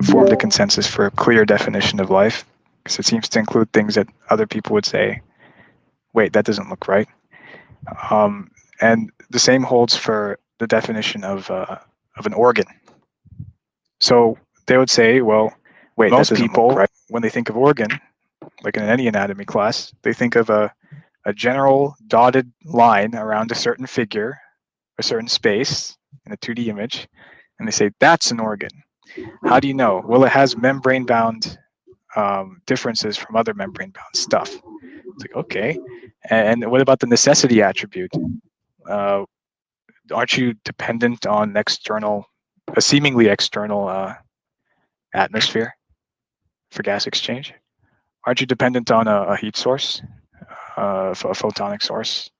Formed a consensus for a clear definition of life, because it seems to include things that other people would say, wait, that doesn't look right. And the same holds for the definition of an organ. So they would say, well, wait, most people, right, when they think of organ, like in any anatomy class, they think of a general dotted line around a certain figure, a certain space in a 2D image, and they say, that's an organ. How do you know? Well, it has membrane-bound differences from other membrane-bound stuff. It's like, okay. And what about the necessity attribute? Aren't you dependent on a seemingly external atmosphere for gas exchange? Aren't you dependent on a heat source, a photonic source,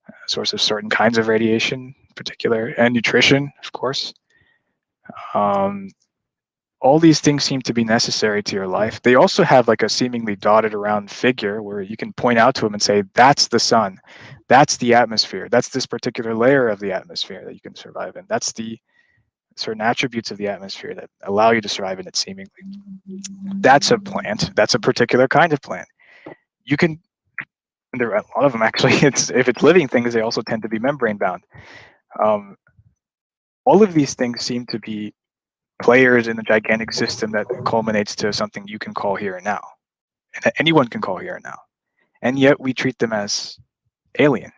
a source of certain kinds of radiation, in particular, and nutrition, of course? All these things seem to be necessary to your life. They also have like a seemingly dotted around figure where you can point out to them and say, that's the sun, that's the atmosphere, that's this particular layer of the atmosphere that you can survive in. That's the certain attributes of the atmosphere that allow you to survive in it seemingly. That's a plant. That's a particular kind of plant. You can, there are a lot of them actually, if it's living things, they also tend to be membrane bound. All of these things seem to be players in a gigantic system that culminates to something you can call here and now. And anyone can call here and now. And yet we treat them as alien,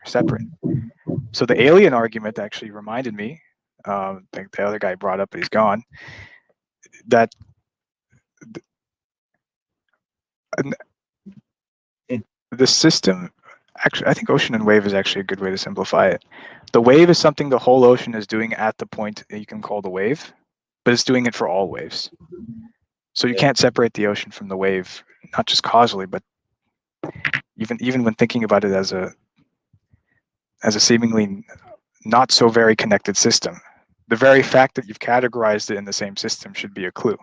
separate. So the alien argument actually reminded me, the other guy brought up, but he's gone, that the system, actually, I think ocean and wave is actually a good way to simplify it. The wave is something the whole ocean is doing at the point that you can call the wave, but it's doing it for all waves. So you can't separate the ocean from the wave, not just causally, but even when thinking about it as a seemingly not so very connected system. The very fact that you've categorized it in the same system should be a clue.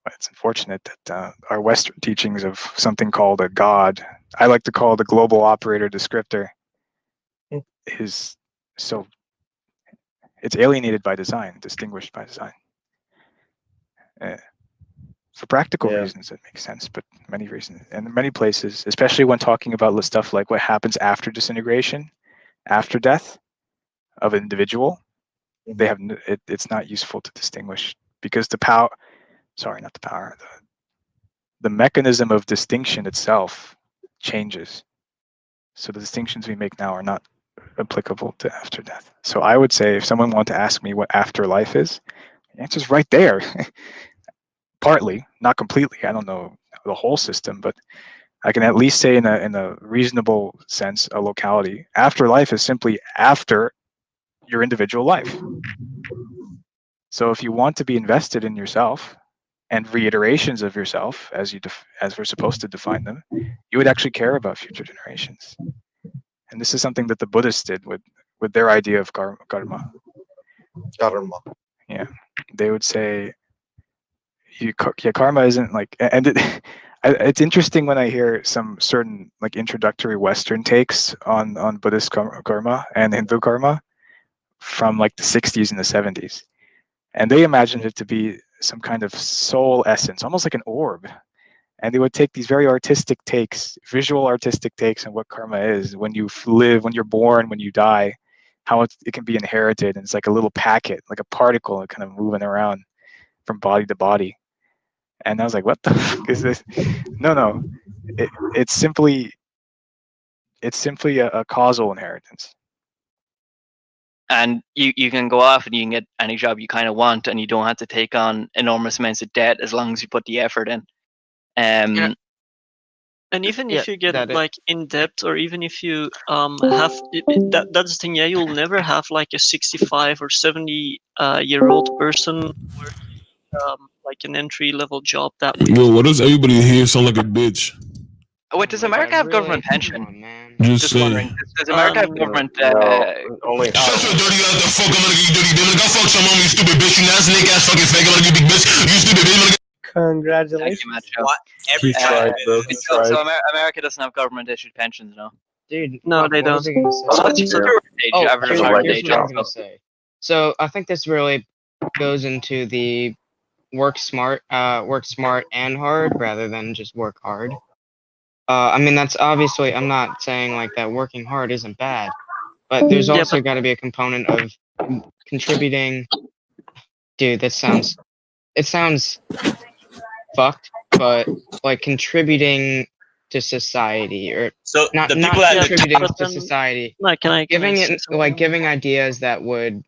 But it's unfortunate that our Western teachings of something called a God, I like to call the global operator descriptor, is so, it's alienated by design, distinguished by design. For practical reasons, it makes sense, but many reasons, and in many places, especially when talking about stuff like what happens after disintegration, after death of an individual, they have it's not useful to distinguish because the power, sorry, not the power, the mechanism of distinction itself changes. So the distinctions we make now are not applicable to after death. So I would say if someone wanted to ask me what afterlife is, the answer's right there. Partly, not completely. I don't know the whole system, but I can at least say in a reasonable sense, a locality. Afterlife is simply after your individual life. So if you want to be invested in yourself and reiterations of yourself, as we're supposed to define them, you would actually care about future generations. And this is something that the Buddhists did with their idea of karma. Karma. Yeah, they would say, karma isn't like, and It's interesting when I hear some certain like introductory Western takes on Buddhist karma and Hindu karma from like the 60s and the 70s. And they imagined it to be some kind of soul essence, almost like an orb. And they would take these very artistic takes, visual artistic takes on what karma is when you live, when you're born, when you die, how it can be inherited. And it's like a little packet, like a particle kind of moving around from body to body. And I was like, what the fuck is this? No. It's simply a causal inheritance. And you can go off and you can get any job you kind of want, and you don't have to take on enormous amounts of debt as long as you put the effort in. And even if you get like in debt, or even if you have that's the thing. Yeah, you'll never have like a 65 or 70 year old person like an entry level job that way. Yo, what does everybody here sound like a bitch? Wait, does America have government pension? Just wondering. Does America have government? Only Shut your dirty ass the fuck! I'm gonna get you dirty bitch. Like, I fuck some mom, you stupid bitch. You nasty nigga ass fucking fake. I'm gonna get big bitch. You stupid bitch. Congratulations. What? He tried, bro. He tried. So America doesn't have government issued pensions, no? Dude, No, they don't. What was I gonna say? So Here's what I was gonna say. So I think this really goes into the work smart and hard rather than just work hard. I mean, that's obviously, I'm not saying like that working hard isn't bad, but there's also got to be a component of contributing. Dude, it sounds fucked, but like contributing to society, or so not the people not that contributing to society. Like, giving ideas that would.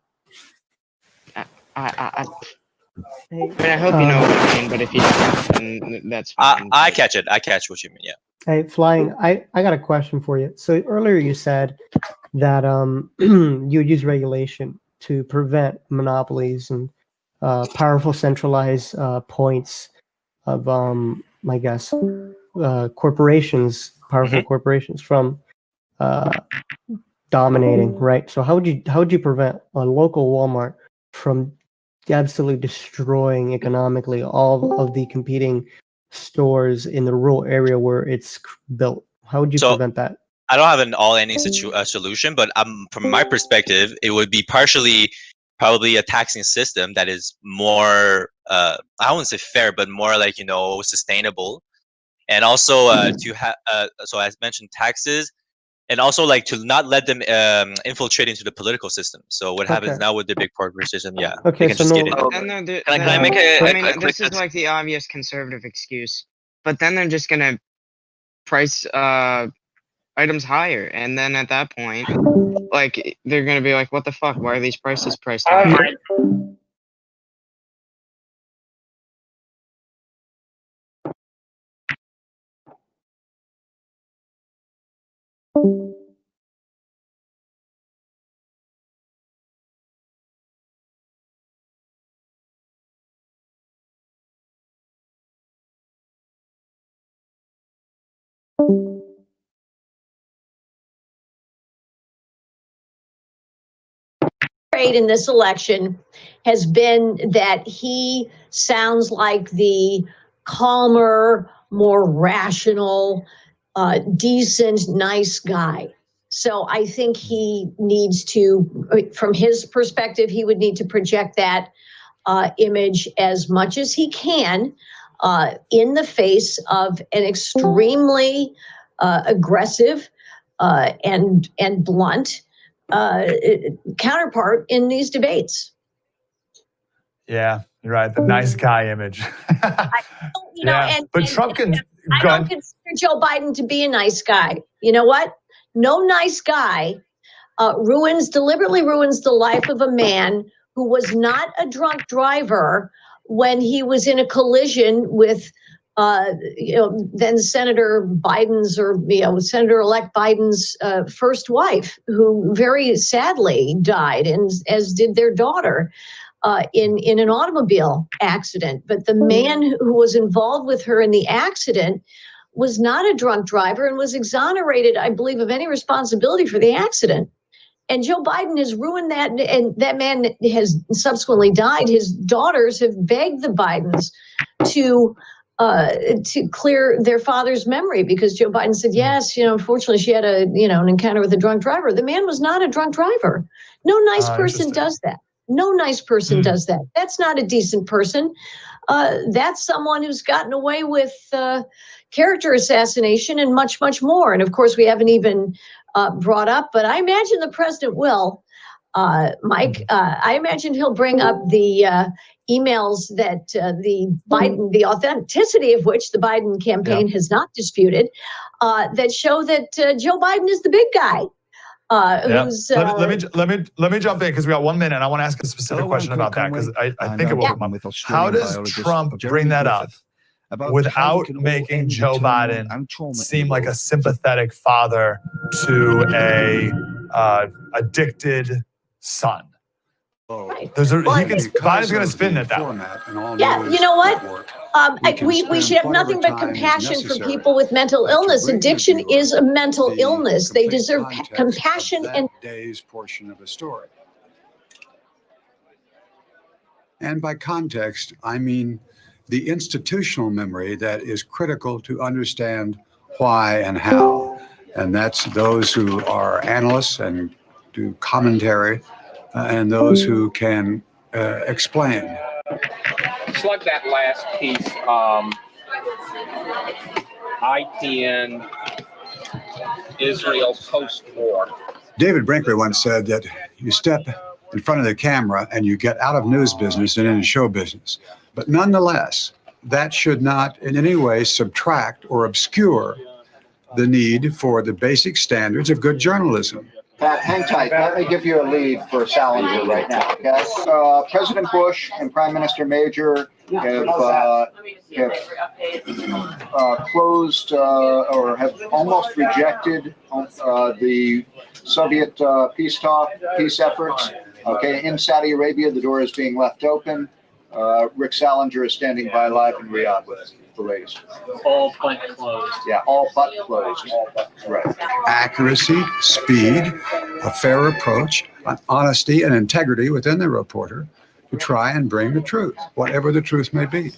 I mean, I hope you know what I mean, but if you don't, then that's fine. I catch it. I catch what you mean. Yeah. Hey, Flying, I got a question for you. So earlier you said that you would use regulation to prevent monopolies and powerful centralized points of, I guess, corporations, powerful corporations from dominating, right? So how would you prevent a local Walmart from absolutely destroying economically all of the competing stores in the rural area where it's built? How would you prevent that? I don't have an all-ending solution, but from my perspective, it would be partially probably a taxing system that is more, I wouldn't say fair, but more like, sustainable. And also to have, so as mentioned, taxes, and also like to not let them infiltrate into the political system. So what happens now with the big corporations? Yeah. Okay, so can I make this is like the obvious conservative excuse, but then they're just gonna price items higher, and then at that point, like they're gonna be like, "What the fuck? Why are these prices priced higher?" In this election has been that he sounds like the calmer, more rational, decent, nice guy. So I think he needs to, from his perspective, he would need to project that image as much as he can in the face of an extremely aggressive and blunt counterpart in these debates. Yeah, you're right. The nice guy image. But Trump can. I don't consider Joe Biden to be a nice guy. You know what? No nice guy deliberately ruins the life of a man who was not a drunk driver when he was in a collision with then Senator Biden's or Senator-elect Biden's first wife, who very sadly died, and as did their daughter in an automobile accident. But the man who was involved with her in the accident was not a drunk driver and was exonerated, I believe, of any responsibility for the accident. And Joe Biden has ruined that, and that man has subsequently died. His daughters have begged the Bidens to to clear their father's memory, because Joe Biden said, yes, unfortunately she had an encounter with a drunk driver. The man was not a drunk driver. No nice person does that. No nice person does that. That's not a decent person. That's someone who's gotten away with character assassination and much, much more. And of course, we haven't even brought up, but I imagine the president will, Mike, I imagine he'll bring up the emails that the authenticity of which the Biden campaign has not disputed, that show that Joe Biden is the big guy. Let me jump in, because we got 1 minute. I want to ask a specific question about that, because I think it will come up. How does Trump bring that up without making Joe Biden seem like a sympathetic father to a addicted son? Right. Biden's going to spin it that way. Yeah, you know what? We should have nothing but compassion for people with mental illness. Addiction is a mental illness. They deserve compassion and day's portion of a story. And by context, I mean the institutional memory that is critical to understand why and how. And that's those who are analysts and do commentary, and those who can explain. Slug that last piece. ITN, Israel post-war. David Brinkley once said that you step in front of the camera and you get out of news business and into show business. But nonetheless, that should not in any way subtract or obscure the need for the basic standards of good journalism. Pat, hang tight. Let me give you a lead for Salinger right now. Yes, President Bush and Prime Minister Major have closed or have almost rejected the Soviet peace efforts. Okay, in Saudi Arabia, the door is being left open. Rick Salinger is standing by live in Riyadh with the latest. All but closed. Yeah, all but closed. Right. Accuracy, speed, a fair approach, honesty and integrity within the reporter to try and bring the truth, whatever the truth may be.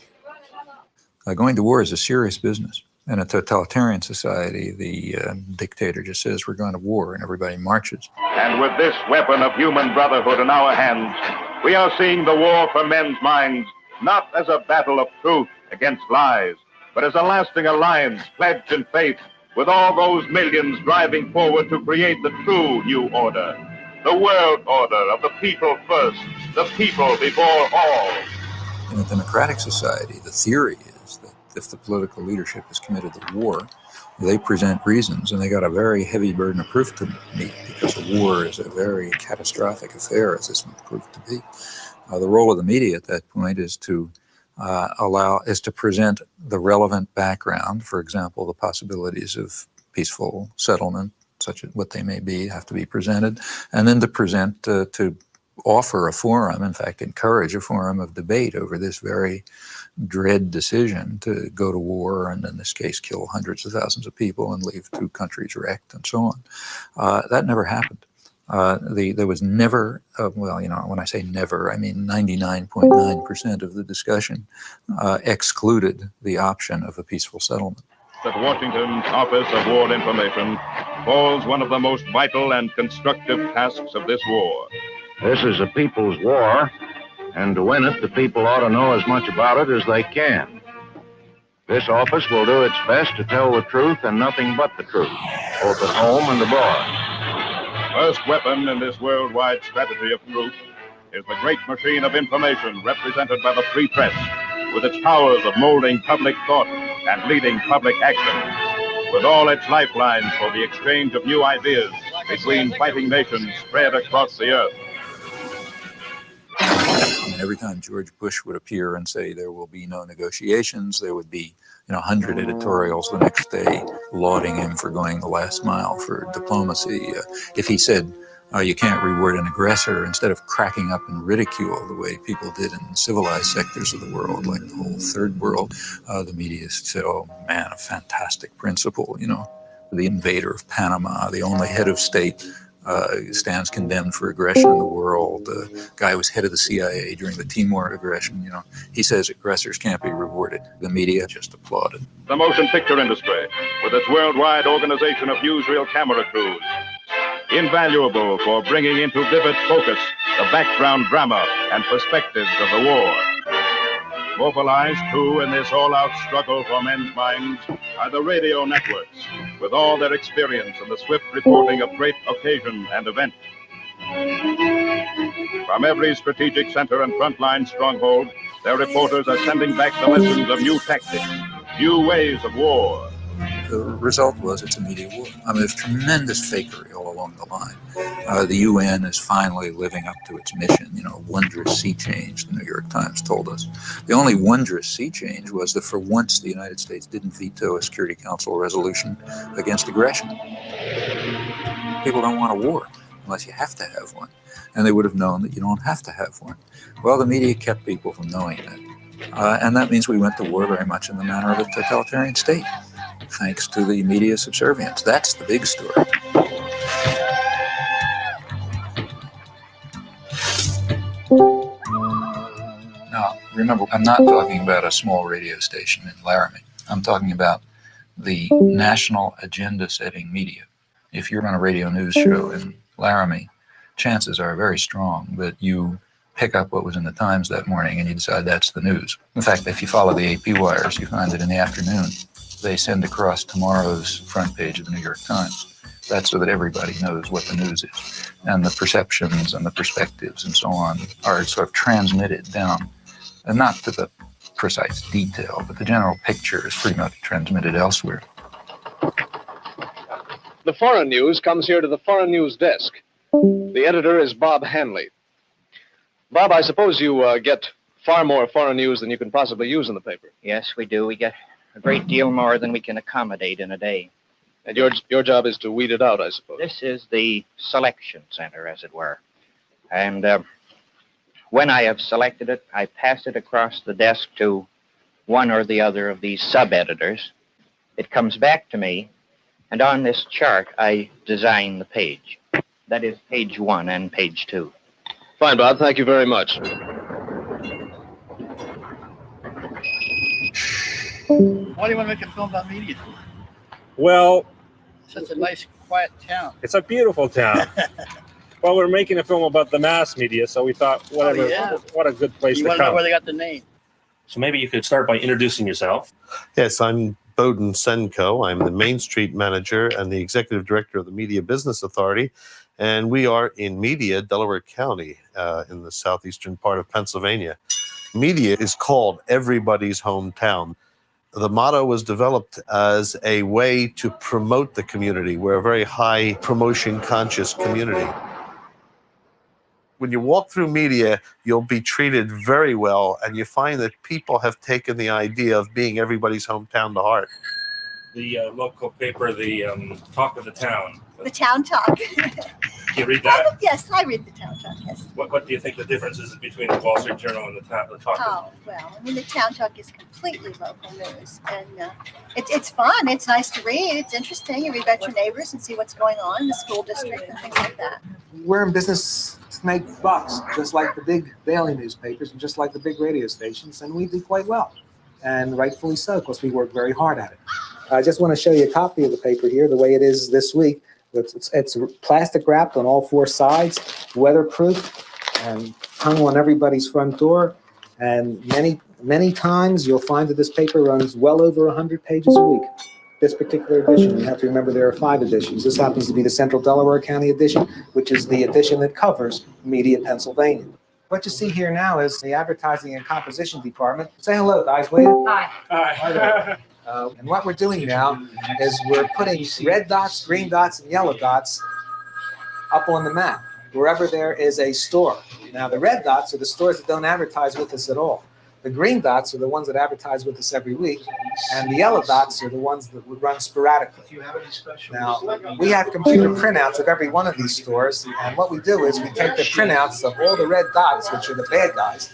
Going to war is a serious business. In a totalitarian society, the dictator just says we're going to war and everybody marches. And with this weapon of human brotherhood in our hands, we are seeing the war for men's minds not as a battle of truth against lies, but as a lasting alliance pledged in faith with all those millions driving forward to create the true new order, the world order of the people first, the people before all. In a democratic society, the theory is that if the political leadership is committed to war, they present reasons, and they got a very heavy burden of proof to meet, because a war is a very catastrophic affair, as this proved to be. The role of the media at that point is to present the relevant background. For example, the possibilities of peaceful settlement, such as what they may be, have to be presented, and then to offer a forum, in fact, encourage a forum of debate over this very dread decision to go to war and, in this case, kill hundreds of thousands of people and leave two countries wrecked and so on. That never happened. There was never, when I say never, I mean 99.9% of the discussion excluded the option of a peaceful settlement. At Washington's Office of War Information falls one of the most vital and constructive tasks of this war. This is a people's war, and to win it, the people ought to know as much about it as they can. This office will do its best to tell the truth and nothing but the truth, both at home and abroad. First weapon in this worldwide strategy of truth is the great machine of information represented by the free press, with its powers of molding public thought and leading public action, with all its lifelines for the exchange of new ideas between fighting nations spread across the earth. Every time George Bush would appear and say there will be no negotiations, there would be 100 editorials the next day lauding him for going the last mile for diplomacy. If he said you can't reward an aggressor, instead of cracking up in ridicule the way people did in civilized sectors of the world, like the whole third world, the media said, oh man, a fantastic principle, the invader of Panama, the only head of state stands condemned for aggression in the world. The guy was head of the CIA during the Timor aggression. You know, he says aggressors can't be rewarded. The media just applauded. The motion picture industry, with its worldwide organization of newsreel camera crews, invaluable for bringing into vivid focus the background drama and perspectives of the war. Mobilized, too, in this all-out struggle for men's minds are the radio networks, with all their experience in the swift reporting of great occasion and event. From every strategic center and frontline stronghold, their reporters are sending back the lessons of new tactics, new ways of war. The result was it's a media war. I mean, there's tremendous fakery all along the line. The UN is finally living up to its mission. You know, a wondrous sea change, the New York Times told us. The only wondrous sea change was that for once the United States didn't veto a Security Council resolution against aggression. People don't want a war unless you have to have one. And they would have known that you don't have to have one. Well, the media kept people from knowing that. And that means we went to war very much in the manner of a totalitarian state, thanks to the media subservience. That's the big story. Now, remember, I'm not talking about a small radio station in Laramie. I'm talking about the national agenda-setting media. If you're on a radio news show in Laramie, chances are very strong that you pick up what was in the Times that morning and you decide that's the news. In fact, if you follow the AP wires, you find that in the afternoon, they send across tomorrow's front page of the New York Times. That's so that everybody knows what the news is. And the perceptions and the perspectives and so on are sort of transmitted down, and not to the precise detail, but the general picture is pretty much transmitted elsewhere. The foreign news comes here to the foreign news desk. The editor is Bob Hanley. Bob, I suppose you get far more foreign news than you can possibly use in the paper. Yes, we do. We get a great deal more than we can accommodate in a day. And your job is to weed it out, I suppose. This is the selection center, as it were. And when I have selected it, I pass it across the desk to one or the other of these sub-editors. It comes back to me, and on this chart, I design the page. That is page 1 and page 2. Fine, Bob. Thank you very much. Why do you want to make a film about media? Well, Such a nice, quiet town. it's a beautiful town. Well, we're making a film about the mass media, so we thought, whatever, what a good place You to want to know come. where they got the name? So maybe you could start by introducing yourself. Yes, I'm Bowden Senko. I'm the Main Street manager and the executive director of the Media Business Authority. And we are in Media, Delaware County, in the southeastern part of Pennsylvania. Media is called everybody's hometown. The motto was developed as a way to promote the community. We're a very high promotion conscious community. When you walk through media, you'll be treated very well, and you find that people have taken the idea of being everybody's hometown to heart. The local paper, the Talk of the Town. The Town Talk. Do you read that? Yes, I read the Town Talk, yes. What do you think the difference is between the Wall Street Journal and the Talk of Oh, well, I mean, the Town Talk is completely local news, and it's fun. It's nice to read. It's interesting. You read about your neighbors and see what's going on in the school district and things like that. We're in business to make bucks, just like the big daily newspapers and just like the big radio stations, and we do quite well, and rightfully so, because we work very hard at it. I just want to show you a copy of the paper here, the way it is this week. It's plastic wrapped on all 4 sides, weatherproof, and hung on everybody's front door. And many times you'll find that this paper runs well over 100 pages a week. This particular edition, you have to remember there are 5 editions. This happens to be the Central Delaware County edition, which is the edition that covers Media, Pennsylvania. What you see here now is the advertising and composition department. Say hello, guys, will you? Hi. Hi there. And what we're doing now is we're putting red dots, green dots, and yellow dots up on the map, wherever there is a store. Now, the red dots are the stores that don't advertise with us at all. The green dots are the ones that advertise with us every week, and the yellow dots are the ones that would run sporadically. Now, we have computer printouts of every one of these stores, and what we do is we take the printouts of all the red dots, which are the bad guys,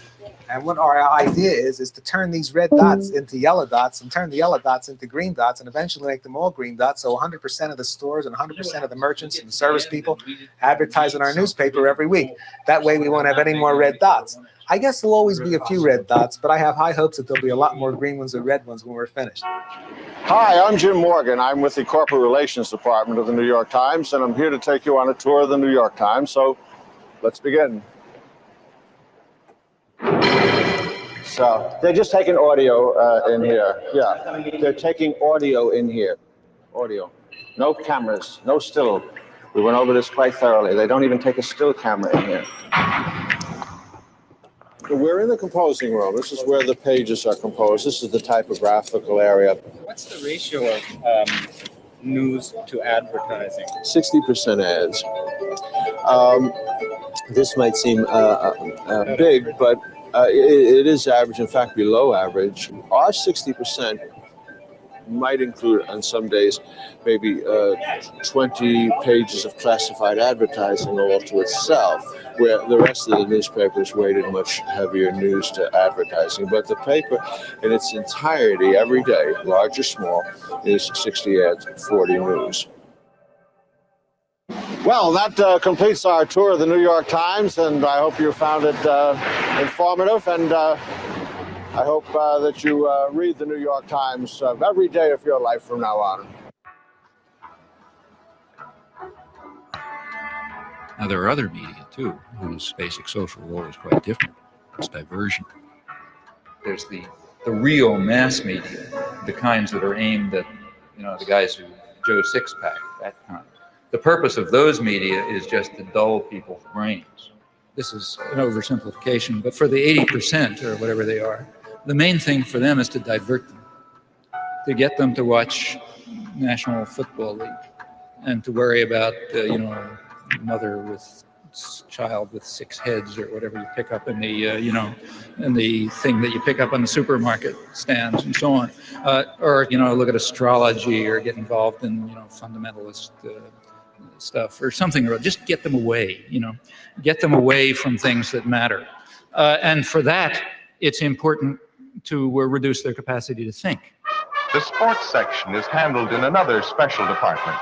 And what our idea is to turn these red dots into yellow dots and turn the yellow dots into green dots and eventually make them all green dots. So 100% of the stores and 100% of the merchants and the service people advertise in our newspaper every week. That way we won't have any more red dots. I guess there'll always be a few red dots, but I have high hopes that there'll be a lot more green ones and red ones when we're finished. Hi, I'm Jim Morgan. I'm with the Corporate Relations Department of the New York Times, and I'm here to take you on a tour of the New York Times. So let's begin. So they're just taking audio in here. Yeah, they're taking audio in here. Audio. No cameras, no still. We went over this quite thoroughly. They don't even take a still camera in here. We're in the composing room. This is where the pages are composed. This is the typographical area. What's the ratio of news to advertising? 60% ads. This might seem big, but it is average, in fact, below average. Our 60% might include, on some days, maybe 20 pages of classified advertising all to itself, where the rest of the newspapers weighted much heavier news to advertising. But the paper in its entirety, every day, large or small, is 60 ads, 40 news. Well, that completes our tour of the New York Times, and I hope you found it informative, and I hope that you read the New York Times every day of your life from now on. Now, there are other media, too, whose basic social role is quite different. It's diversion. There's the real mass media, the kinds that are aimed at, the guys who Joe Sixpack, that kind. The purpose of those media is just to dull people's brains. This is an oversimplification, but for the 80% or whatever they are, the main thing for them is to divert them, to get them to watch National Football League and to worry about, mother with child with 6 heads or whatever you pick up in the, in the thing that you pick up on the supermarket stands and so on. Or, look at astrology or get involved in, fundamentalist stuff or something, or just get them away, get them away from things that matter. And for that, it's important to reduce their capacity to think. The sports section is handled in another special department.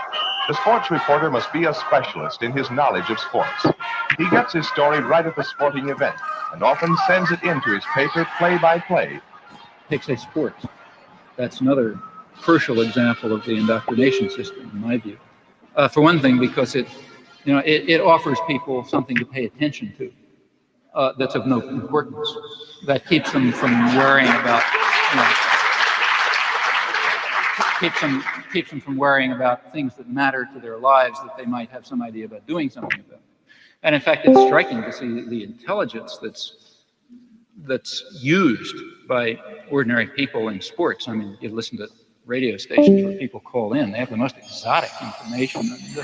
The sports reporter must be a specialist in his knowledge of sports. He gets his story right at the sporting event and often sends it into his paper play-by-play. Take, say, sports. That's another crucial example of the indoctrination system, in my view. For one thing, because it offers people something to pay attention to that's of no importance, that keeps them from worrying about, keeps them from worrying about things that matter to their lives that they might have some idea about doing something about. And in fact, it's striking to see the intelligence that's used by ordinary people in sports. I mean, you listen to radio stations where people call in, they have the most exotic information and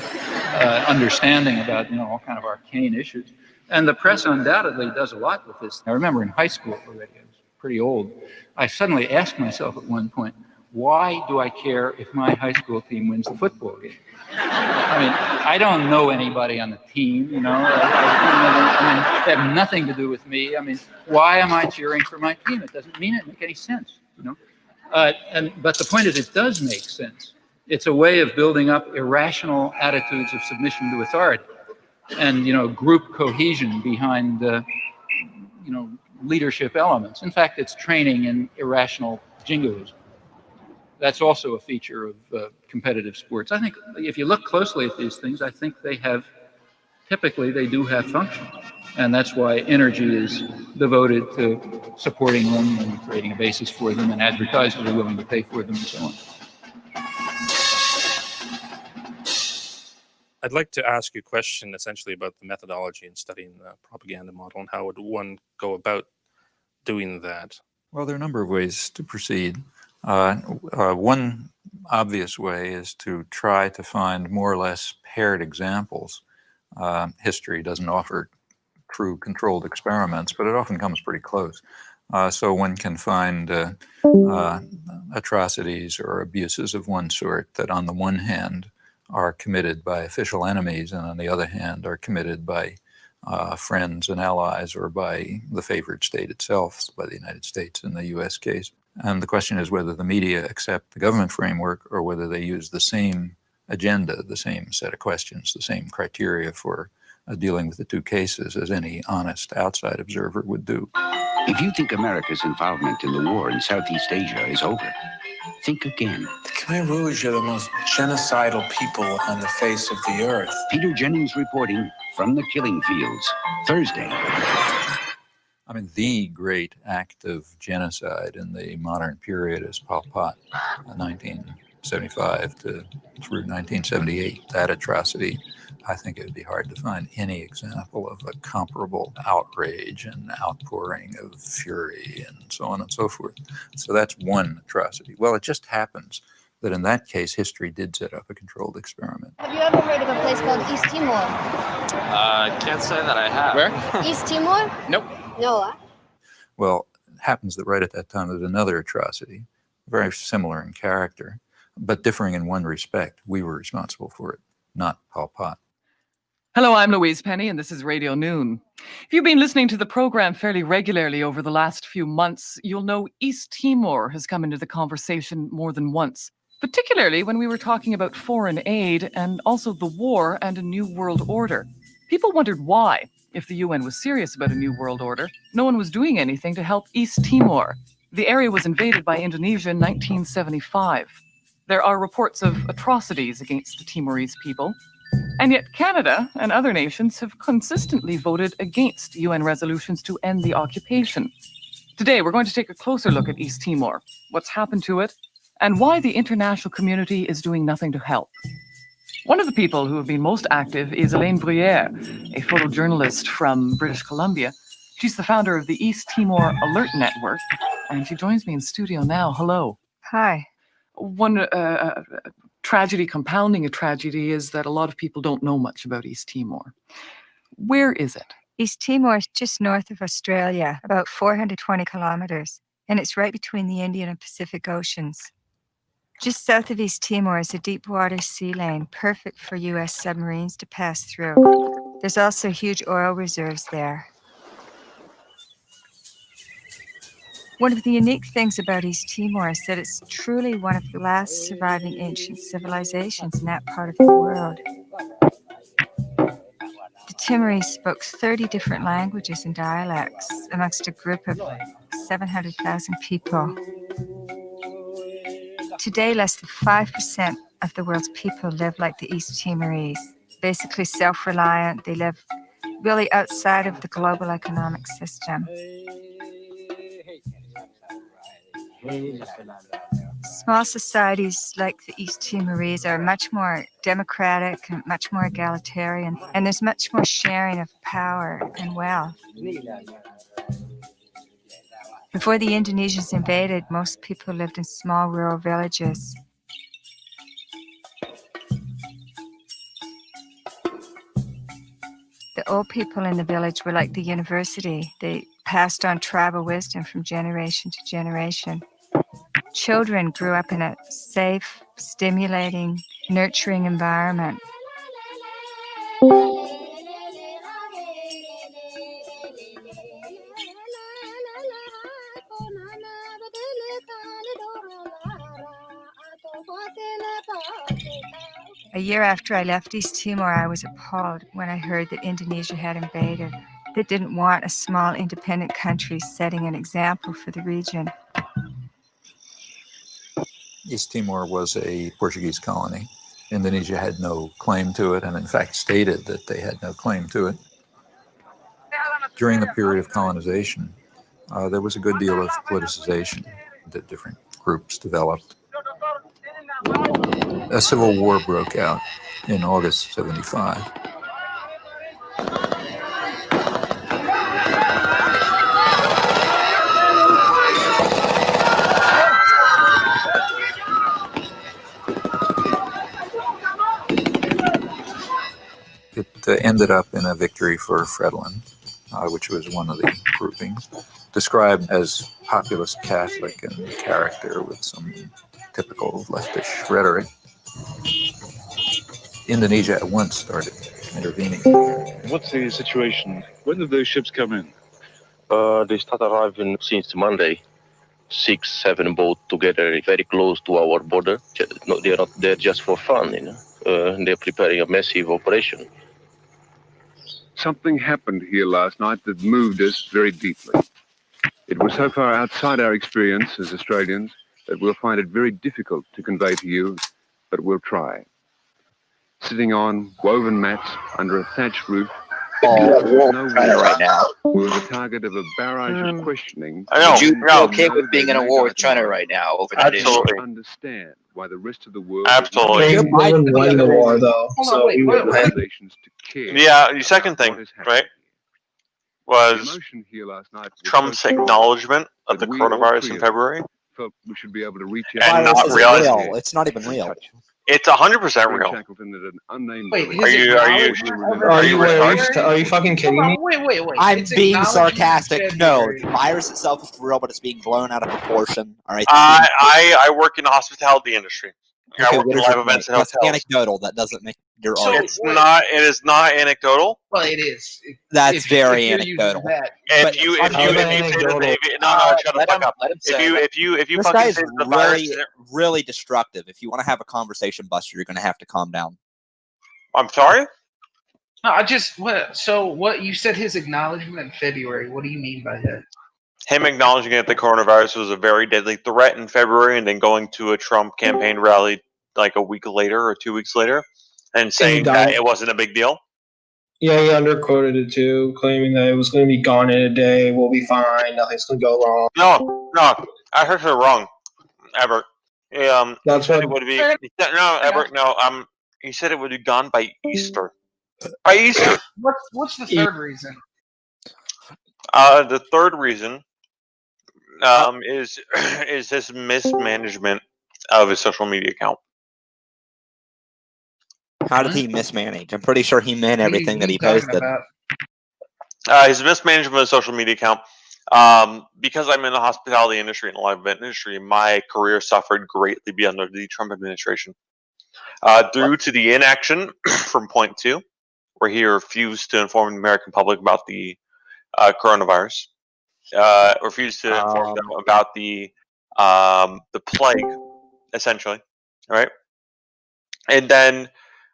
understanding about, all kind of arcane issues. And the press undoubtedly does a lot with this. I remember in high school already, I was pretty old, I suddenly asked myself at one point, why do I care if my high school team wins the football game? I mean, I don't know anybody on the team, they have nothing to do with me. I mean, why am I cheering for my team? It doesn't make any sense, But the point is, it does make sense. It's a way of building up irrational attitudes of submission to authority and, group cohesion behind, leadership elements. In fact, it's training in irrational jingoism. That's also a feature of competitive sports. I think if you look closely at these things, I think typically they do have function. And that's why energy is devoted to supporting them and creating a basis for them, and advertisers are willing to pay for them and so on. I'd like to ask you a question essentially about the methodology in studying the propaganda model and how would one go about doing that? Well, there are a number of ways to proceed. One obvious way is to try to find more or less paired examples. History doesn't offer true controlled experiments, but it often comes pretty close. So one can find atrocities or abuses of one sort that on the one hand are committed by official enemies and on the other hand are committed by friends and allies or by the favored state itself, by the United States in the US case. And the question is whether the media accept the government framework or whether they use the same agenda, the same set of questions, the same criteria for dealing with the two cases as any honest outside observer would do. If you think America's involvement in the war in Southeast Asia is over, think again. The Khmer Rouge are the most genocidal people on the face of the earth. Peter Jennings reporting from the killing fields, Thursday. I mean, the great act of genocide in the modern period is Pol Pot, 1975 through 1978. That atrocity, I think it would be hard to find any example of a comparable outrage and outpouring of fury and so on and so forth. So that's one atrocity. Well, it just happens that in that case, history did set up a controlled experiment. Have you ever heard of a place called East Timor? I can't say that I have. Where? East Timor? Nope. No. Well, it happens that right at that time there's another atrocity, very similar in character, but differing in one respect. We were responsible for it, not Pol Pot. Hello, I'm Louise Penny, and this is Radio Noon. If you've been listening to the program fairly regularly over the last few months, you'll know East Timor has come into the conversation more than once, particularly when we were talking about foreign aid and also the war and a new world order. People wondered why, if the UN was serious about a new world order, no one was doing anything to help East Timor. The area was invaded by Indonesia in 1975. There are reports of atrocities against the Timorese people. And yet Canada and other nations have consistently voted against UN resolutions to end the occupation. Today, we're going to take a closer look at East Timor, what's happened to it, and why the international community is doing nothing to help. One of the people who have been most active is Elaine Bruyere, a photojournalist from British Columbia. She's the founder of the East Timor Alert Network, and she joins me in studio now. Hello. Hi. One tragedy compounding a tragedy is that a lot of people don't know much about East Timor. Where is it? East Timor is just north of Australia, about 420 kilometers, and it's right between the Indian and Pacific Oceans. Just south of East Timor is a deep water sea lane, perfect for US submarines to pass through. There's also huge oil reserves there. One of the unique things about East Timor is that it's truly one of the last surviving ancient civilizations in that part of the world. The Timorese spoke 30 different languages and dialects amongst a group of 700,000 people. Today, less than 5% of the world's people live like the East Timorese, basically self-reliant. They live really outside of the global economic system. Small societies like the East Timorese are much more democratic and much more egalitarian, and there's much more sharing of power and wealth. Before the Indonesians invaded, most people lived in small rural villages. The old people in the village were like the university. They passed on tribal wisdom from generation to generation. Children grew up in a safe, stimulating, nurturing environment. A year after I left East Timor, I was appalled when I heard that Indonesia had invaded. They didn't want a small independent country setting an example for the region. East Timor was a Portuguese colony. Indonesia had no claim to it, and in fact stated that they had no claim to it. During the period of colonization, there was a good deal of politicization that different groups developed. A civil war broke out in August '75. It ended up in a victory for Fredland, which was one of the groupings, described as populist Catholic in character with some typical leftish rhetoric. Indonesia at once started intervening. What's the situation? When did those ships come in? They start arriving since Monday. 6, 7 boats together, very close to our border. No, they're not there just for fun, you know. They're preparing a massive operation. Something happened here last night that moved us very deeply. It was so far outside our experience as Australians that we'll find it very difficult to convey to you, but we'll try. Sitting on woven mats under a thatched roof, right now. we were the target of a barrage of questioning. Would you be okay with being in a war with China right now over that issue? Understand why the rest of the world Absolutely. is won the war, though. So wait, we would win. organizations to care. Yeah, the second thing, right, was Trump's acknowledgement of the coronavirus in February. Felt we should be able to reach And out. not realizing real. It's not even real. it's 100% real. Wait, Are you fucking kidding me? Wait. I'm being sarcastic. No, the virus itself is real, but it's being blown out of proportion. All right. I work in the hospitality industry. I Okay, work what in is live your events and point? That's hotels. anecdotal. That doesn't make your So argument. it is not anecdotal. Well, it is. That's very anecdotal. If you say that shut the fuck up. If you This fucking guy is say the virus, really destructive. If you want to have a conversation, Buster, you're going to have to calm down. I'm sorry. No, what you said his acknowledgement in February. What do you mean by that? Him acknowledging that the coronavirus was a very deadly threat in February, and then going to a Trump campaign rally like a week later or 2 weeks later, and saying that it wasn't a big deal. Yeah, he underquoted it too, claiming that it was going to be gone in a day. We'll be fine. Nothing's going to go wrong. No, I heard her wrong, Ebert. That's what it would be. Ebert. No, he said it would be gone by Easter. By Easter. What's the third reason? The third reason is his mismanagement of his social media account. How did he mismanage? I'm pretty sure he meant everything that he posted. His mismanagement of the social media account. Because I'm in the hospitality industry and the live event industry, my career suffered greatly under the Trump administration. Due to the inaction from point 2, where he refused to inform the American public about the coronavirus, refused to inform them about the plague, essentially, right? And then,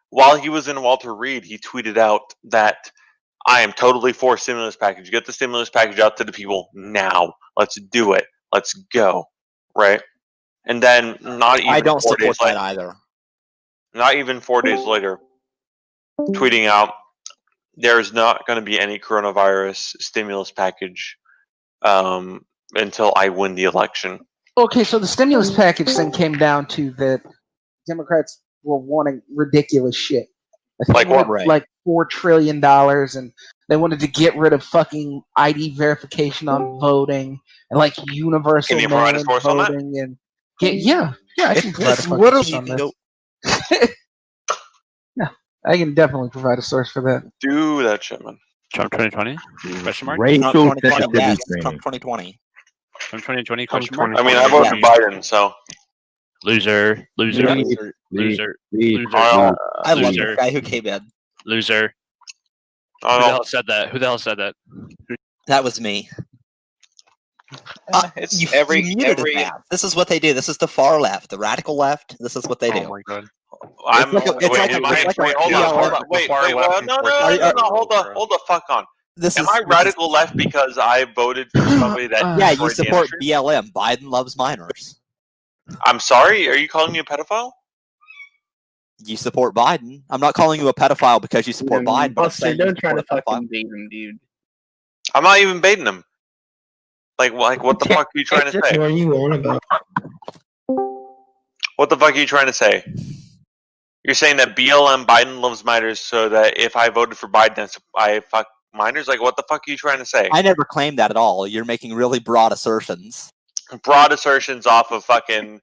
while he was in Walter Reed, he tweeted out that I am totally for stimulus package. Get the stimulus package out to the people now. Let's do it. Let's go, right? And then, not even I don't 4 days support that later, either. not even 4 days later, tweeting out, there's not going to be any coronavirus stimulus package until I win the election. Okay, so the stimulus package thing came down to that Democrats were wanting ridiculous shit. I think Like it what? was like $4 trillion, and they wanted to get rid of fucking ID verification on voting and like universal Can you provide a mail-in source on that? voting and yeah, I can provide a It's fucking literally source on this. Yeah, I can definitely provide a source for that. Do that shit, man. Trump 2020? Question mark? Trump 2020, sensitivity yes, training. Trump 2020. Trump 2020? Question mark? I mean, I voted for Biden, so. Loser. I love the guy who came in. Loser. Who the hell said that? That was me. It's You every muted that. This is what they do. This is the far left, the radical left. This is what they do. Oh my god. Hold the fuck on. Am I radical left because I voted for somebody that? Yeah, you support BLM. Biden loves minors. I'm sorry. Are you calling me a pedophile? You support Biden. I'm not calling you a pedophile because you support Biden. But I'm saying don't you try to support a pedophile. fucking bait him, dude. I'm not even baiting him. Like what the fuck are you trying to say? What are you on about? What the fuck are you trying to say? You're saying that BLM Biden loves minors, so that if I voted for Biden, I fuck minors? Like, what the fuck are you trying to say? I never claimed that at all. You're making really broad assertions. Broad assertions off of fucking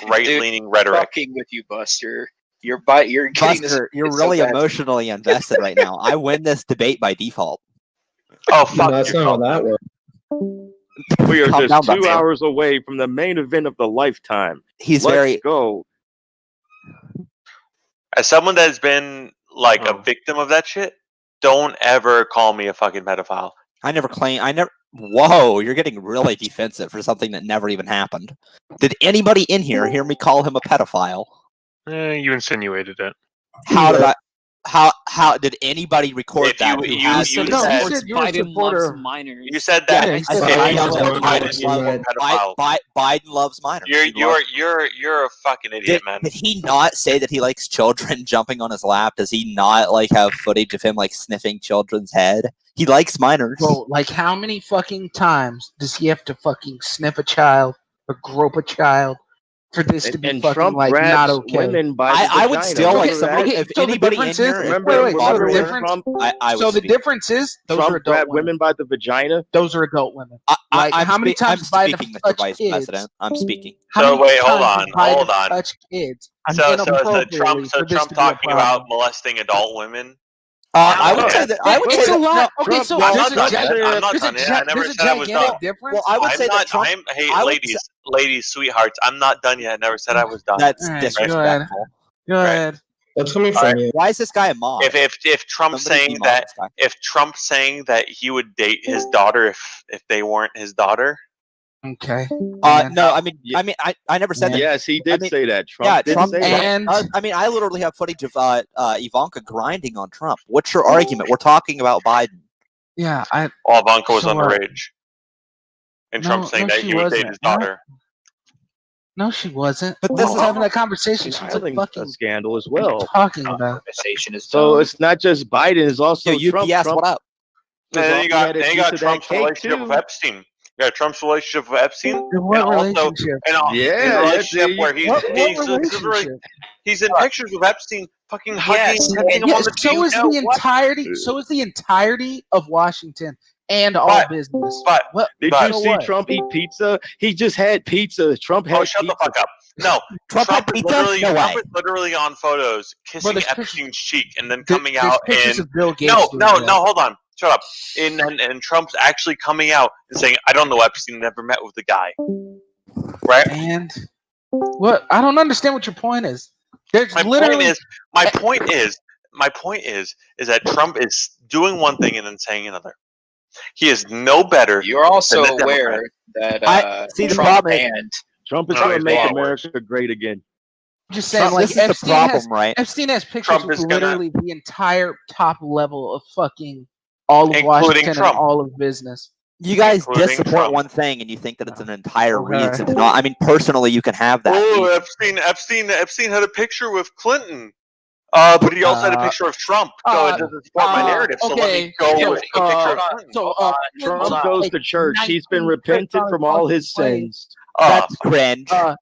right-leaning rhetoric. Fucking with you, Buster. You're getting Buster, you're really emotionally invested right now. I win this debate by default. Oh, fuck. That's not how that works. We are Calm just down, 2 Buster. hours away from the main event of the lifetime. He's Let's very go. As someone that has been like a victim of that shit, don't ever call me a fucking pedophile. I never claim. I never. Whoa, you're getting really defensive for something that never even happened. Did anybody in here hear me call him a pedophile? You insinuated it. How did I? How did anybody record that? You said Biden loves minors. You said that. Yeah, I said Biden loves minors. You're a fucking idiot, man. Did he not say that he likes children jumping on his lap? Does he not like have footage of him like sniffing children's head? He likes minors. Bro, like how many fucking times does he have to fucking sniff a child or grope a child for this to be and fucking Trump like grabs not okay? women by the I would vagina. still like Remember somebody. that? If So the anybody in difference here, is, if Remember you're wait, so the moderator, difference, I would so the speak. difference is those are Trump adult grabbed women by the vagina. Those are adult women. Like I'm how many times Biden speaking, Mr. touched Vice kids? President. I'm speaking. How So many wait, hold times on, did Biden hold on. touch kids So inappropriately for this Trump to be a talking about problem? molesting adult women. I would say that. I would It's say a that. lot. Okay, so I'm there's not a done yet. I'm not there's done yet. I never there's a said I was done. gigantic difference. Well, I would I'm say not. that Trump. Hey, I would ladies, sweethearts. I'm not done yet. I never said I was done. That's All right, disrespectful. Go ahead. That's coming All from right. you. Why is this guy a mod? If Trump's Somebody saying demod that this guy. if Trump's saying that he would date his daughter if they weren't his daughter. Okay. No, I never said that. Yes, he did say that. Trump Yeah, did Trump. say that. And I literally have footage of Ivanka grinding on Trump. What's your argument? We're talking about Biden. yeah, Ivanka was So what? underage, and Trump saying no, that she he would date wasn't. his daughter. No, she wasn't. But We this were is having that conversation. She was like Filing fucking a scandal as what are you well. talking about. So it's not just Biden; it's also Yo, Trump. UPS, Trump what up? And then you got Trump's Trump's relationship with Epstein. You got Trump's relationship with Epstein, What and relationship? also his relationship where he's What relationship? He's in pictures with Epstein, fucking hugging, Yes. touching him on the cheek. So is the entirety. So is the entirety of Washington and all business. But What? Did So you see what? Trump eat pizza? He just had pizza. Trump had shut pizza. the fuck up. No, Trump had is pizza? literally No Trump way. is literally on photos kissing there's Epstein's cheek and then There- coming there's out pictures and of Bill Gates no, doing no, that. no, hold on, shut up. And Trump's actually coming out and saying, "I don't know Epstein, never met with the guy." Right? And what? I don't understand what your point is. There's My literally point is that Trump is doing one thing and then saying another. He is no better. You're also than the aware Democrat. that see the Trump problem is- banned. Trump is No, going to he's make law America great again. just saying, Trump, like this is the Epstein problem, has right? Epstein has pictures Trump with is gonna- literally the entire top level of fucking all of Including Washington Trump. and all of business. You guys Including just support Trump. one thing, and you think that it's an entire Okay. reason to not. I mean, personally, you can have that. Oh, Epstein had a picture with Clinton. But he also had a picture of Trump. So it doesn't support my narrative. So let me go with a picture of Clinton. Trump goes to church. He's been repentant from all his sins. That's cringe. So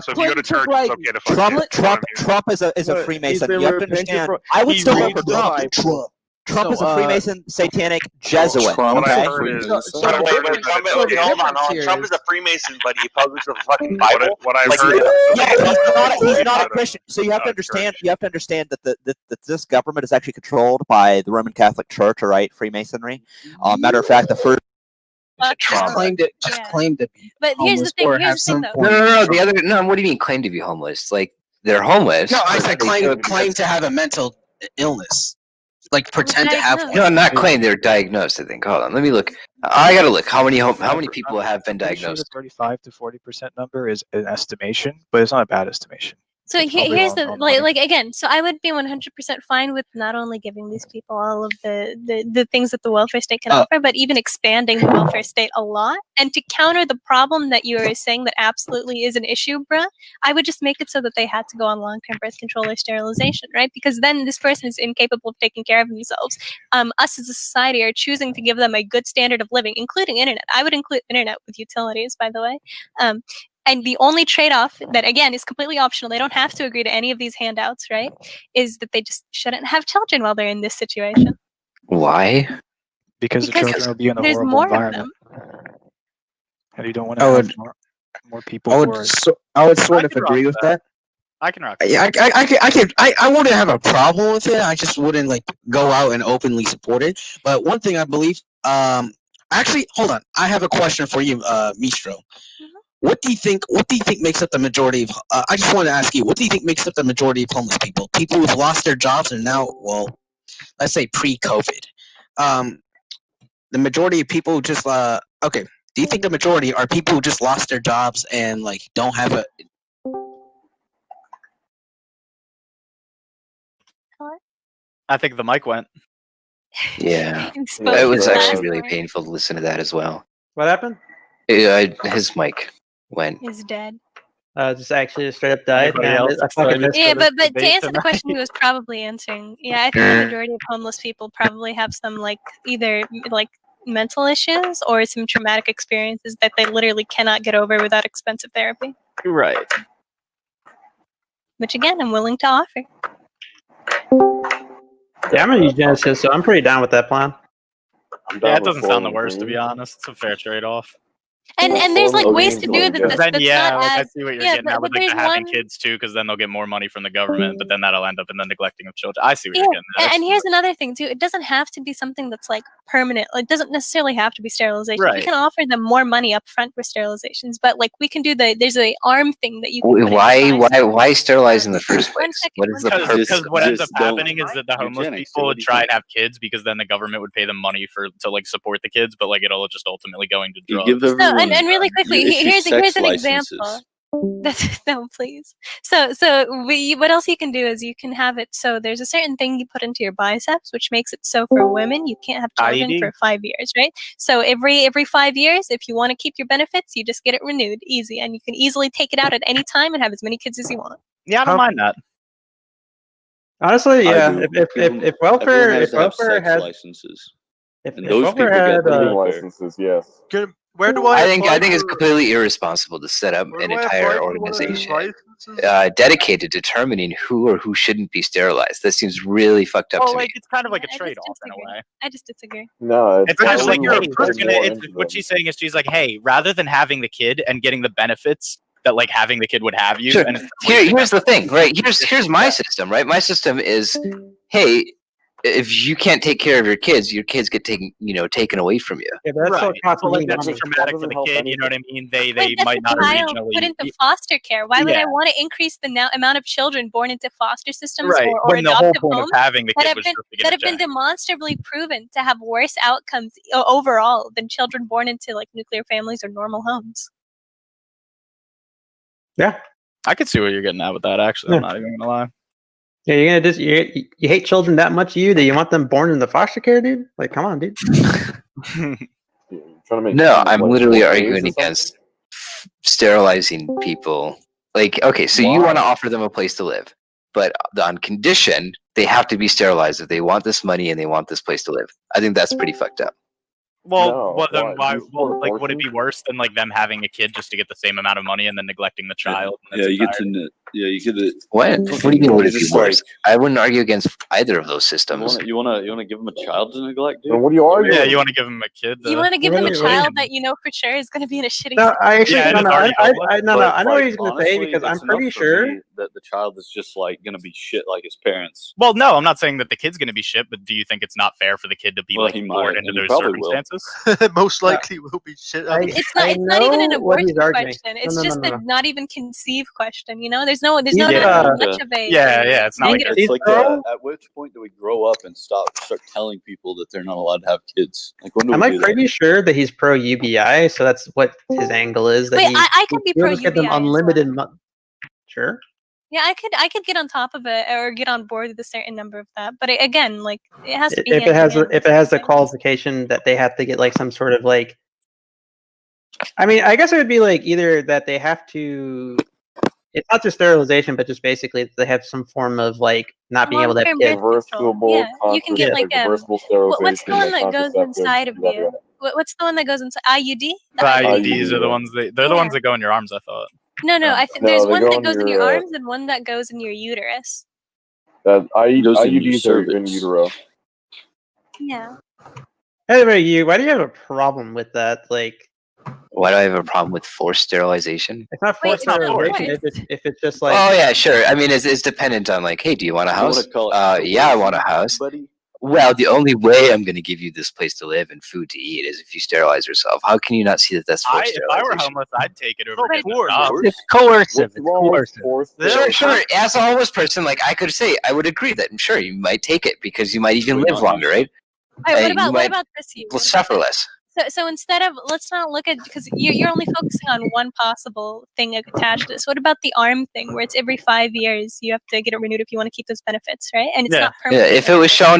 if you go to church, it's okay to fuck Trump, kids. Trump is a But Freemason. he's been You have to repentant understand. for- I would he still reads vote for the Trump. Bible. Trump is a So, Freemason, satanic Jesuit. What Okay. I heard is So Wait, the Trump, difference- so the hold on. difference here Trump is- is a Freemason, but he opposes the fucking Bible. what I've Like, heard. Yeah, he's not a Christian. So you have to understand. You have to understand that this government is actually controlled by the Roman Catholic Church, all right, Freemasonry. Matter of fact, the first. Just claimed it. Just claimed to be But here's homeless the thing. or Here's have the some thing, form. though. of- The other no. What do you mean claim to be homeless? Like they're homeless. No, I but said they claim could- to have a mental illness, like pretend to have one. No, not claim. They're diagnosed. I think. Hold on. Let me look. I gotta look. How many people have been Pretty sure diagnosed? the 35 to 40% number is an estimation, but it's not a bad estimation. So probably here's on- the on money. like again. So I would be 100% fine with not only giving these people all of the things that the welfare state can offer, but even expanding the welfare state a lot. And to counter the problem that you are saying that absolutely is an issue, bruh, I would just make it so that they had to go on long-term birth control or sterilization, right? Because then this person is incapable of taking care of themselves. Us as a society are choosing to give them a good standard of living, including internet. I would include internet with utilities, by the way. And the only trade-off that, again, is completely optional, they don't have to agree to any of these handouts, right, is that they just shouldn't have children while they're in this situation. Why? Because the Because children will be in a there's horrible more of environment. And you don't want I to would- have more people I who would. are... I would sort of can agree rock with that. I can rock Yeah, I wouldn't have a problem with it. I just wouldn't like go out and openly support it. But one thing I believe, actually, hold on. I have a question for you, Mistro. what do you think makes up the majority of? I just want to ask you, what do you think makes up the majority of homeless people? People who've lost their jobs and now, well, let's say pre-COVID. The majority of people just okay. Do you think the majority are people who just lost their jobs and like don't have a? I think the mic went. Yeah, it was actually really painful to listen to that as well. What happened? His mic went. Is dead. Just actually straight up died. Anybody Man, else I fucking missed Yeah, it. but to answer the question he was probably answering, yeah, I think the majority of homeless people probably have some like either like mental issues or some traumatic experiences that they literally cannot get over without expensive therapy. Right. Which again, I'm willing to offer. Yeah, I'm a eugenicist, so I'm pretty down with that plan. Yeah, it doesn't sound the worst, to be honest. It's a fair trade-off. And there's like ways to do that. Then, That's yeah, not like, I as, see what you're yeah, getting at with like there's the having one. kids too, because then they'll get more money from the government, but then that'll end up in the neglecting of children. I see what Yeah, you're getting at. and here's another thing too. It doesn't have to be something that's like permanent. It doesn't necessarily have to be sterilization. We Right. can offer them more money up front for sterilizations, but like we can do there's a arm thing that you can put in your Why sterilize in the first One place? second, What is the one purpose? Because what ends up Just don't- happening is that the homeless Eugenics, people what would do you try think? and have kids because then the government would pay them money to like support the kids, but like it'll just ultimately go into drugs. give So and really quickly, you issue here's sex an licenses. example. That's no, please. So what else you can do is you can have it so there's a certain thing you put into your biceps which makes it so for women you can't have children IED? for 5 years, right? So every 5 years, if you want to keep your benefits, you just get it renewed, easy, and you can easily take it out at any time and have as many kids as you want. Yeah, I don't mind that. Honestly, I yeah. do. If welfare Everyone has to have sex had licenses, if and those welfare people had get the licenses, yes. Where do I think it's completely irresponsible to set up an entire organization dedicated to determining who or who shouldn't be sterilized. That seems really fucked up Well, to like me. it's kind of like a trade-off in a way. I just disagree. No, It's kind of like you're what she's saying is she's like, hey, rather than having the kid and getting the benefits that like having the kid would have you. Sure. And it's Here's the thing, right? Here's my system, right? My system is, hey, if you can't take care of your kids get taken away from you. Yeah, but that's right. what costs But, like, me that's money. traumatic for the kid. You know what I mean? They But that's might a not child originally put into foster care. Why would I Yeah. want to increase the amount of children born into foster systems Right, or when the whole adoptive point of homes having the that kid have was been just to get that a have been check. demonstrably proven to have worse outcomes overall than children born into like nuclear families or normal homes? Yeah. I could see what you're getting at with that. Actually, I'm not even gonna lie. Yeah, you're gonna you hate children that much, that you want them born in the foster care, dude? Like, come on, dude. No, I'm literally arguing against sterilizing people. Like, okay, so you want to offer them a place to live, but on condition they have to be sterilized if they want this money and they want this place to live. I think that's pretty fucked up. Well, then why? Well, like, would it be worse than like them having a kid just to get the same amount of money and then neglecting the child? Yeah, you get to. Yeah, you get it. What do you mean? Would it be worse? I wouldn't argue against either of those systems. You want to give them a child to neglect, dude? Then what are you arguing? Yeah, you want to give them a kid. You want to give them a What child that you know for sure is going to be in a shitty. No, I actually Yeah, it no, is no, already I homeless, know But, what like, he's gonna say honestly, because I'm it's enough pretty for sure. me that the child is just like gonna be shit like his parents. Well, no, I'm not saying that the kid's going to be shit, but do you think it's not fair for the kid to be Well, like he born might, into and he those probably will. circumstances? Most likely will be shit. It's not even an know what he's abortion arguing. question. No, It's no, just no, a no. not even conceive question. You know, there's not Yeah. much of a Yeah, it's not like negative. It's like pro? at which point do we grow up and start telling people that they're not allowed to have kids? Like when do I'm we like do that? pretty sure that he's pro UBI, so that's what his angle is. That Wait, he, I could be he'll pro just give them UBI as unlimited. Sure. Yeah, I could get on top of it or get on board with a certain number of that. But again, like it has to be. If it has hand in hand. if it has the qualification that they have to get like some sort of like. I mean, I guess it would be like either that they have to. It's not just sterilization, but just basically they have some form of like not being able to have Long-term kids. birth control. Yeah, you can get like what's the one that goes inside of you? What's the one that goes inside IUD? The IUDs are the ones they're the ones that go in your arms. I thought. No, I think No, there's they one go that in goes in your, your arms and one that goes in your uterus. That Goes in your IUDs are in cervix. utero. Yeah. Hey, why do you have a problem with that? Like, Why do I have a problem with forced sterilization? it's not forced it's not sterilization if it's just like. Oh yeah, sure. I mean, it's dependent on like, hey, do you want a You wanna house? call it Yeah, I want a house. Buddy? well, the only way I'm going to give you this place to live and food to eat is if you sterilize yourself. How can you not see that that's forced If I were sterilization? homeless, I'd take it over getting a job. It's coercive. It's coercive. Sure. As a homeless person, like I could say, I would agree that I'm sure you might take it because you might even live longer, right? All right, what about this? Will suffer less. So instead of, let's not look at, because you're only focusing on one possible thing attached to this. What about the ARM thing, where it's every 5 years you have to get it renewed if you want to keep those benefits, right? And it's not permanent. Yeah, if it was shown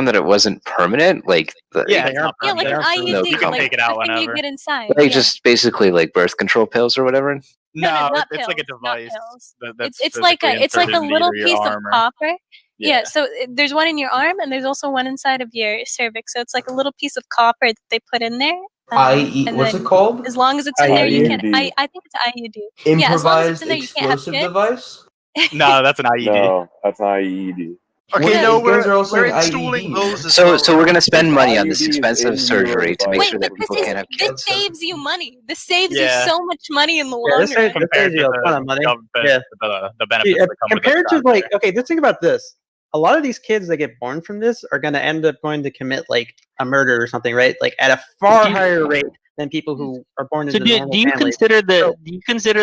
that it wasn't permanent, like like an IUD, You can like take it out the thing whenever. you get inside. like just basically like birth control pills or whatever. No, not it's like a pills, not device. pills. That's It's like a physically little inserted into piece your of arm or- copper. Yeah. Yeah, so there's one in your arm and there's also one inside of your cervix. So it's like a little piece of copper that they put in there. And what's then it called? As long as it's in there, you can. IUD. I think it's IUD. Yeah, as long as it's Improvised in there, you can't have explosive kids. device? No, that's an IED. No, that's an IED. Okay, no, you guys are also we're saying installing IED. those as So well. so we're gonna spend money on this IUD is expensive in surgery to make Wait, sure but that people this can't have this kids. saves you money. This saves Yeah. you so much money in the Yeah, long this run. saves Compared you to a ton of money. the benefits that come with Compared it. to like, okay, just think about this. A lot of these kids that get born from this are going to end up going to commit like a murder or something, right? Like at a far higher rate than people who are born So into normal do you families. consider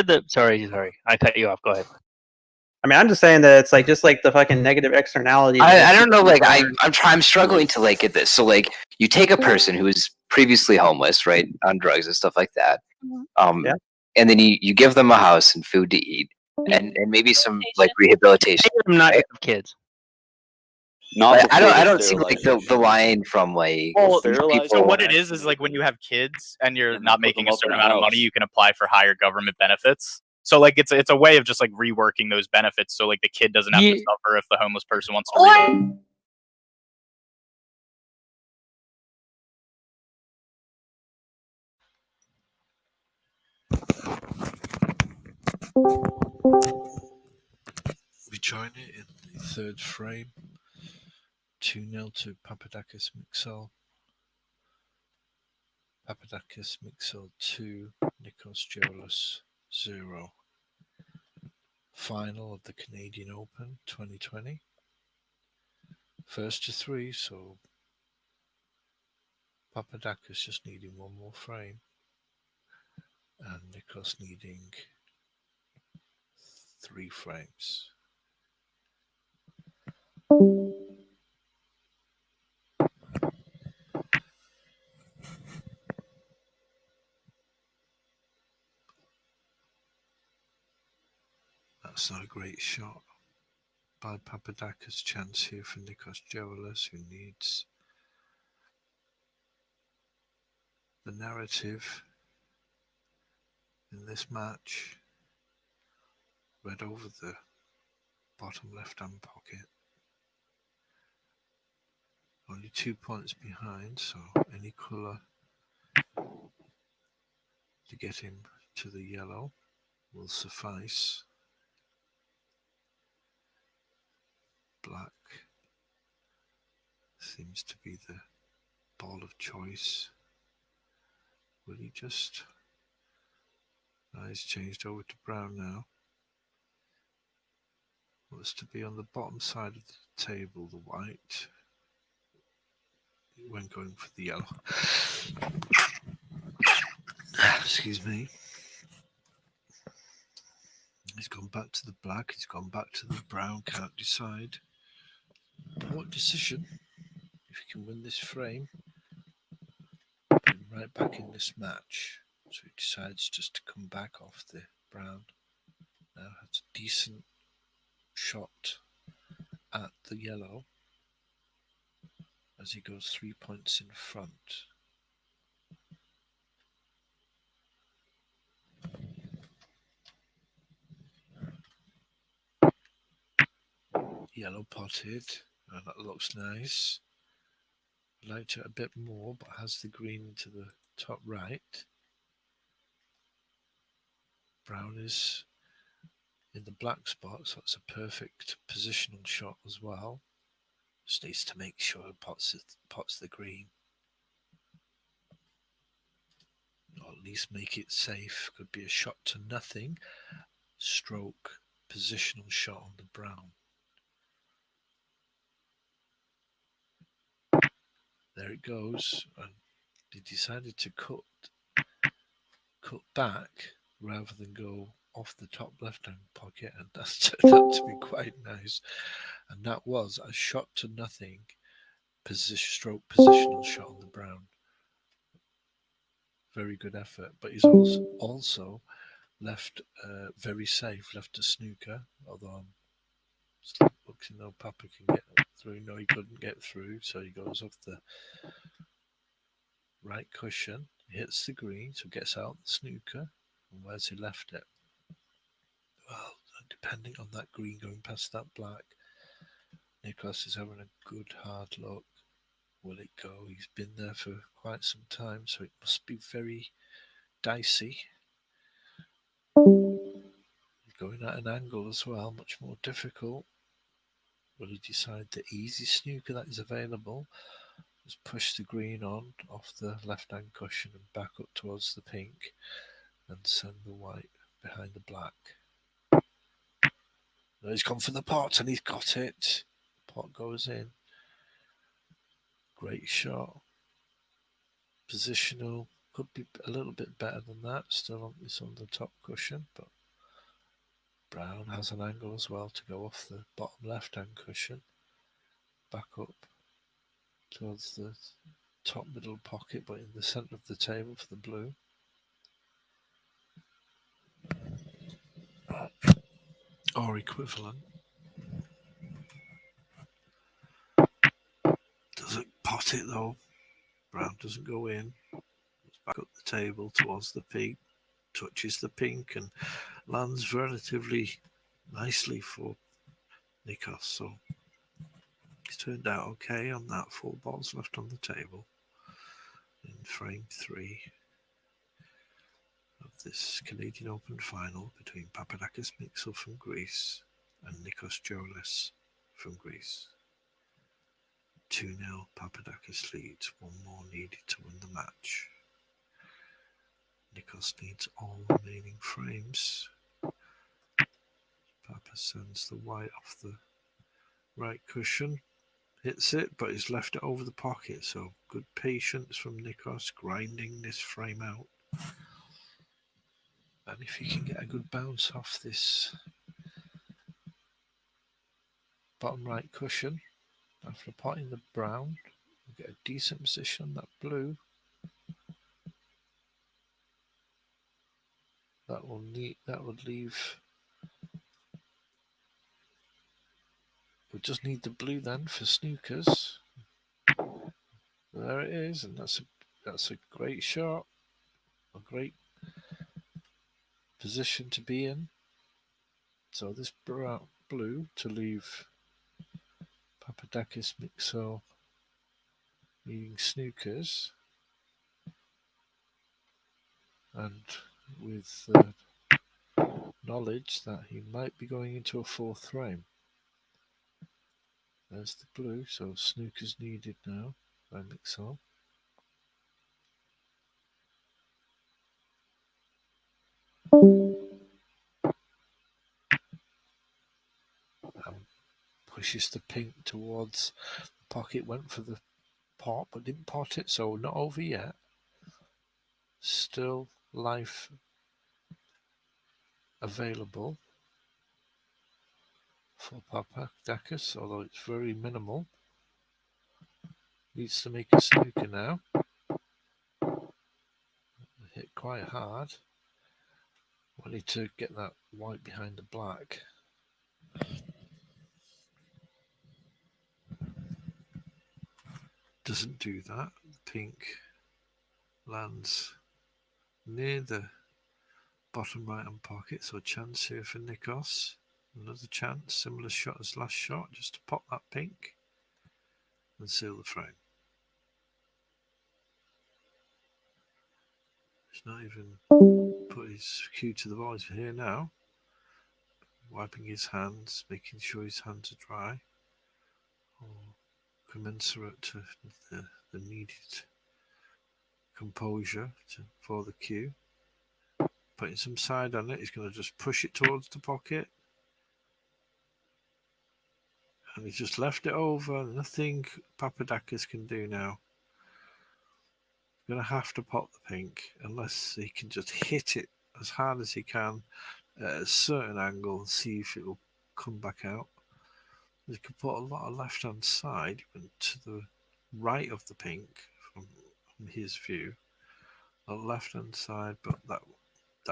the sorry, I cut you off. Go ahead. I mean, I'm just saying that it's like just like the fucking negative externalities. I don't know, like I'm struggling to like get this. So like you take a person who is previously homeless, right, on drugs and stuff like that, and then you give them a house and food to eat, and maybe some like rehabilitation. I'm not kids. Like, I don't see like the line from like people. So what it is like when you have kids and you're not making a certain amount of money, you can apply for higher government benefits. So like it's a way of just like reworking those benefits, so like the kid doesn't have to suffer if the homeless person wants to. We join it in the third frame. 2-0 to Papadakis Mixel. Papadakis Mixel 2, Nikos Georgis 0. Final of the Canadian Open 2020. First to 3, so Papadakis just needing one more frame. And Nikos needing 3 frames. That's not a great shot by Papadakis. Chance here for Nikos Georgis, who needs the narrative in this match read over the bottom left-hand pocket. Only 2 points behind, so any colour to get him to the yellow will suffice. Black seems to be the ball of choice. Will he just... he's changed over to brown now. Wants to be on the bottom side of the table, the white. When going for the yellow. Excuse me. He's gone back to the black, he's gone back to the brown, can't decide. What decision? If he can win this frame, put him right back in this match. So he decides just to come back off the brown. Now has a decent shot at the yellow as he goes 3 points in front. Yellow potted, and that looks nice. Liked it a bit more, but has the green to the top right. Brown is in the black spot, so it's a perfect positional shot as well. Just needs to make sure it pots the green. Or at least make it safe. Could be a shot to nothing. Stroke, positional shot on the brown. There it goes. And he decided to cut back rather than go off the top left-hand pocket, and that's turned out to be quite nice. And that was a shot to nothing positional shot on the brown. Very good effort, but he's also left very safe, left a snooker, although I'm looking though Papa can get through. No, he couldn't get through, so he goes off the right cushion, hits the green, so gets out the snooker. And where's he left it? Well, depending on that green going past that black, Nikos is having a good hard look. Will it go? He's been there for quite some time, so it must be very dicey. Going at an angle as well, much more difficult. Will he decide the easy snooker that is available? Just push the green on off the left-hand cushion and back up towards the pink, and send the white behind the black. No, he's gone for the pot and he's got it. Pot goes in. Great shot. Positional. Could be a little bit better than that. Still it's on the top cushion, but brown has an angle as well to go off the bottom left-hand cushion. Back up towards the top middle pocket, but in the centre of the table for the blue. Or equivalent. Doesn't pot it though. Brown doesn't go in. It's back up the table towards the pink. Touches the pink and lands relatively nicely for Nikos. So he's turned out okay on that. 4 balls left on the table in frame 3 of this Canadian Open final between Papadakis Mixel from Greece and Nikos Joulis from Greece. 2-0 Papadakis leads, 1 more needed to win the match. Nikos needs all remaining frames. Papa sends the white off the right cushion, hits it, but he's left it over the pocket, so good patience from Nikos, grinding this frame out. And if he can get a good bounce off this bottom right cushion, after potting the brown, we'll get a decent position on that blue. That would leave. We just need the blue then for snookers. There it is, and that's a great shot, a great position to be in. So this blue to leave Papadakis Mixel needing snookers, and with knowledge that he might be going into a 4th frame. There's the blue, so snookers needed now by Mixel. Pushes the pink towards the pocket, went for the pot but didn't pot it, so not over yet. Still life available for Papadakis, although it's very minimal. Needs to make a snooker now. Hit quite hard. We need to get that white behind the black. Doesn't do that. The pink lands near the bottom right hand pocket, so a chance here for Nikos. Another chance, similar shot as last shot, just to pop that pink and seal the frame. He's not even put his cue to the ball. He's here now, wiping his hands, making sure his hands are dry, or commensurate to the needed composure for the cue. Putting some side on it, he's going to just push it towards the pocket. And he's just left it over. Nothing Papadakis can do now. going to have to pop the pink unless he can just hit it as hard as he can at a certain angle and see if it will come back out. He could put a lot of left-hand side even to the right of the pink from his view. The left-hand side, but that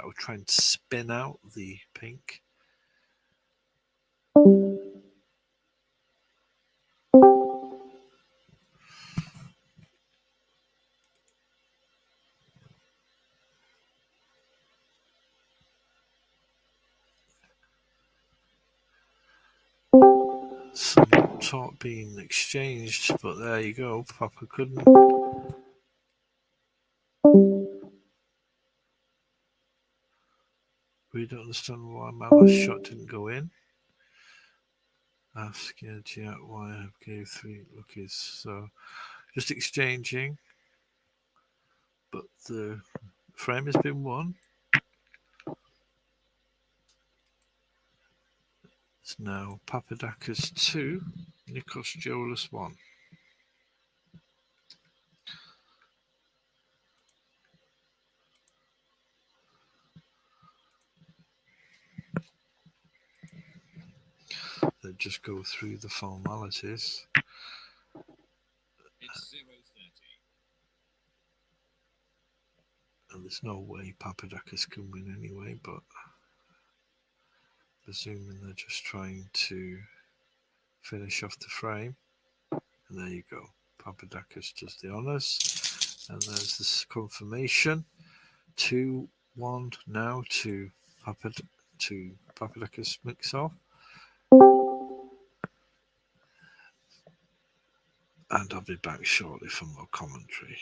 would try and spin out the pink. Some talk being exchanged, but there you go. Papa couldn't. We don't understand why my last shot didn't go in. I've scared yet why I gave 3 lookies. So just exchanging, but the frame has been won. It's now Papadakis 2, Nikos Jolis 1. They just go through the formalities. And there's no way Papadakis can win anyway, but presuming they're just trying to finish off the frame. And there you go. Papadakis does the honours. And there's this confirmation. 2-1 now to Papadakis mix-off. And I'll be back shortly for more commentary.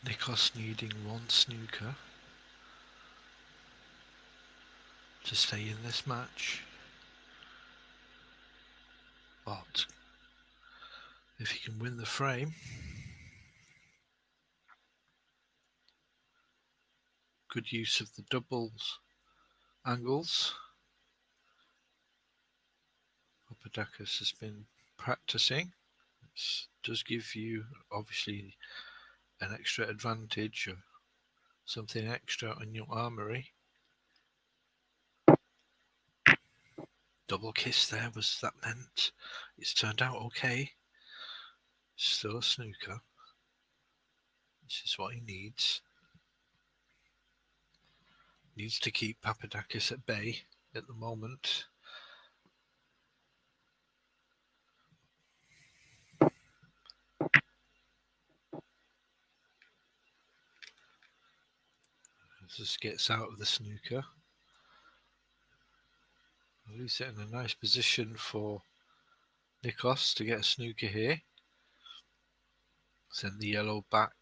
Nikos needing one snooker to stay in this match. But if he can win the frame, good use of the doubles angles. Papadakis has been practicing. It does give you obviously an extra advantage or something extra on your armory. Double kiss there, was that meant? It's turned out okay. Still a snooker. This is what he needs. Needs to keep Papadakis at bay at the moment. Just gets out of the snooker. Leaves it in a nice position for Nikos to get a snooker here. Send the yellow back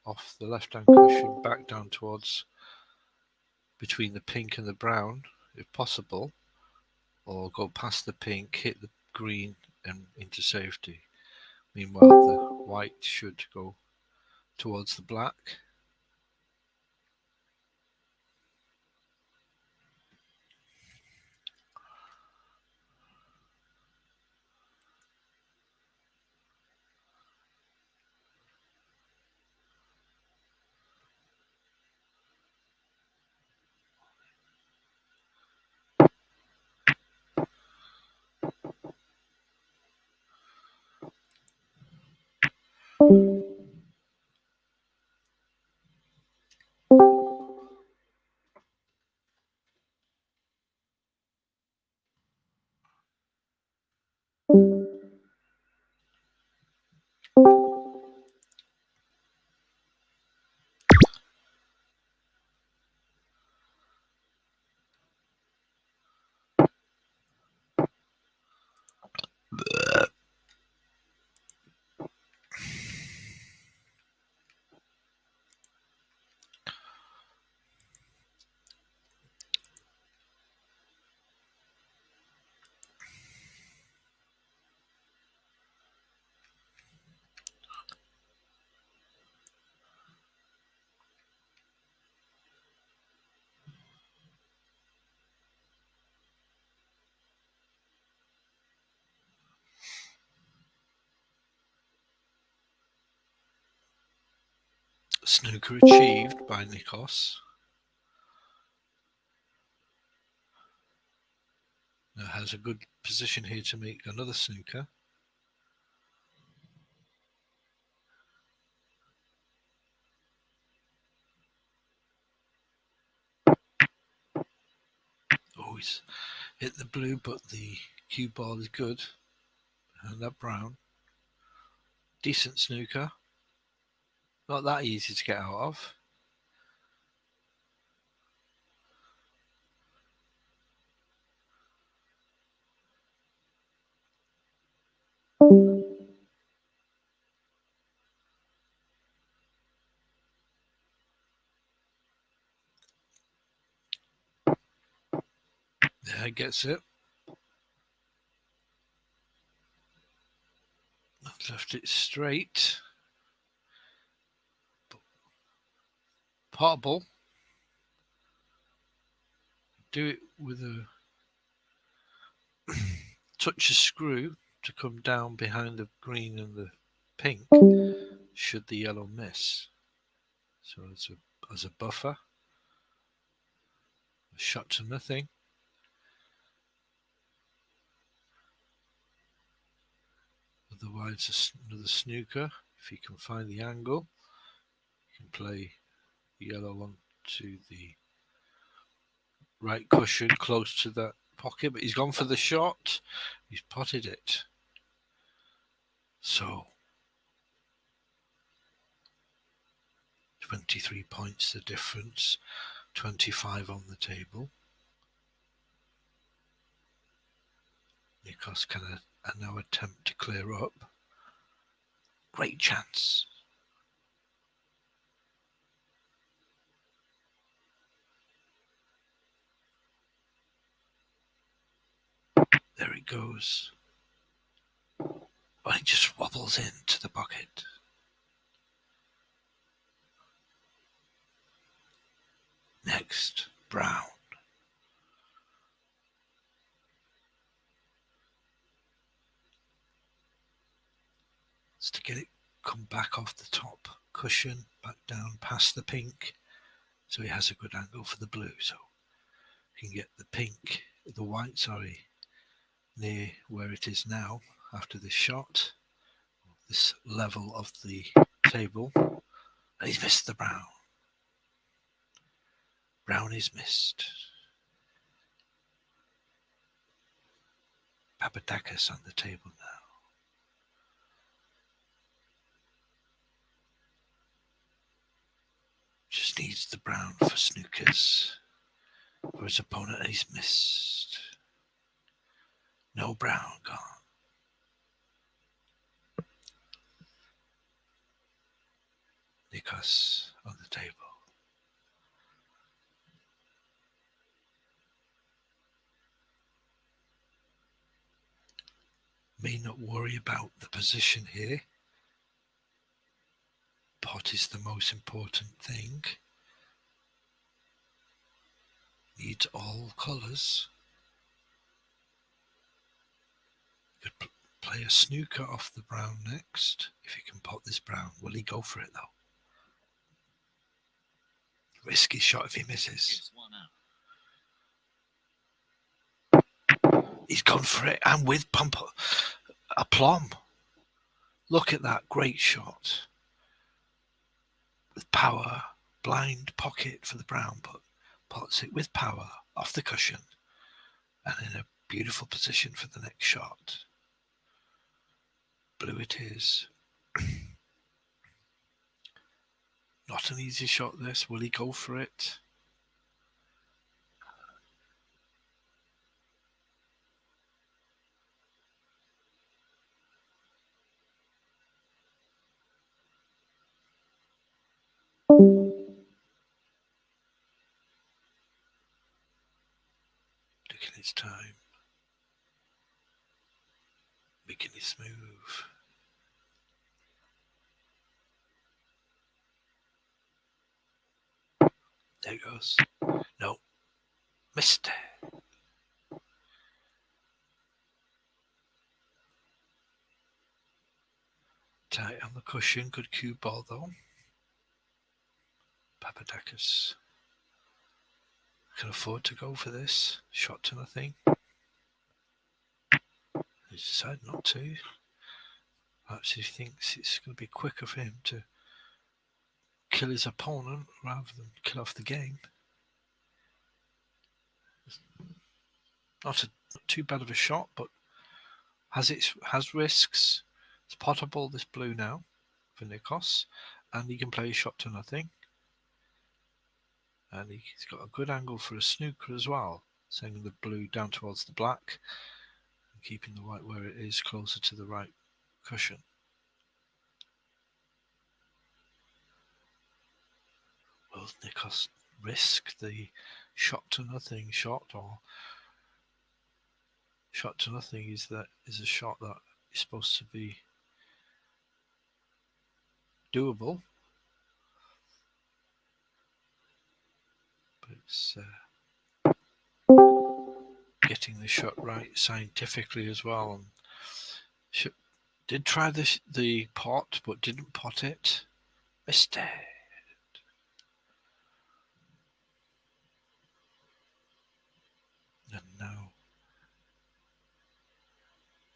off the left-hand cushion, back down towards between the pink and the brown, if possible, or go past the pink, hit the green, and into safety. Meanwhile, the white should go towards the black. Snooker achieved by Nikos. Now has a good position here to make another snooker. Oh, he's hit the blue, but the cue ball is good. And that brown. Decent snooker. Not that easy to get out of. There, gets it. Left it straight. Potable. Do it with a touch of screw to come down behind the green and the pink should the yellow miss. So as a buffer, a shot to nothing. Otherwise, another snooker. If you can find the angle, you can play yellow onto the right cushion close to that pocket, but he's gone for the shot. He's potted it. So 23 points the difference, 25 on the table. Nikos can now attempt to clear up. Great chance. it goes. Oh, it just wobbles into the pocket. Next, brown. It's to get it come back off the top cushion, back down past the pink, so it has a good angle for the blue. So you can get the pink, the white, sorry, near where it is now after this shot, this level of the table. And he's missed the brown. Brown is missed. Papadakis on the table now. Just needs the brown for snookers for his opponent, and he's missed. No brown gone. Nikos on the table. May not worry about the position here. Pot is the most important thing. Needs all colours. Could play a snooker off the brown next. If he can pot this brown, will he go for it though? Risky shot if he misses. He's gone for it, and with aplomb. Look at that, great shot. With power, blind pocket for the brown, but pots it with power off the cushion and in a beautiful position for the next shot. Blue it is. Not an easy shot this. Will he go for it? Taking his time. Making his move. There it goes. No. Missed it. Tight on the cushion. Good cue ball though. Papadakis can afford to go for this. Shot to nothing. He decided not to. Perhaps he thinks it's going to be quicker for him to kill his opponent rather than kill off the game. Not too bad of a shot, but has risks. It's potable, this blue now for Nikos, and he can play a shot to nothing. And he's got a good angle for a snooker as well, sending the blue down towards the black and keeping the white where it is, closer to the right cushion. Will Nikos risk the shot to nothing shot, or shot to nothing is a shot that is supposed to be doable, but it's getting the shot right scientifically as well. And did try the pot, but didn't pot it. Missed it. And now,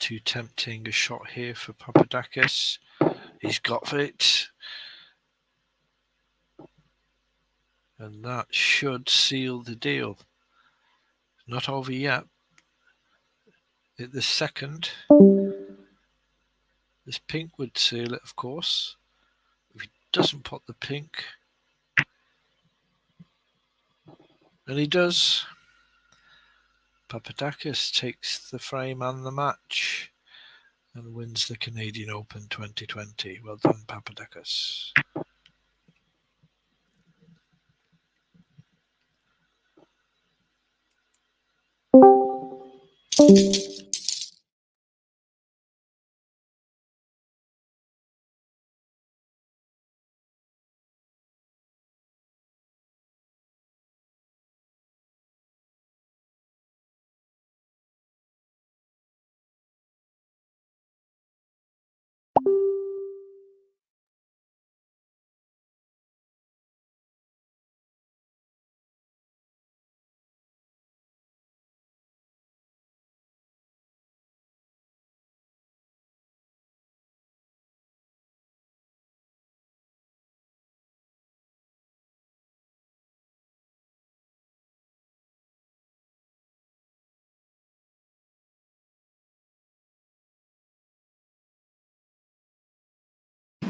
too tempting a shot here for Papadakis. He's got it. And that should seal the deal. Not over yet. At the second, this pink would seal it, of course. If he doesn't pot the pink, and he does, Papadakis takes the frame and the match and wins the Canadian Open 2020. Well done, Papadakis.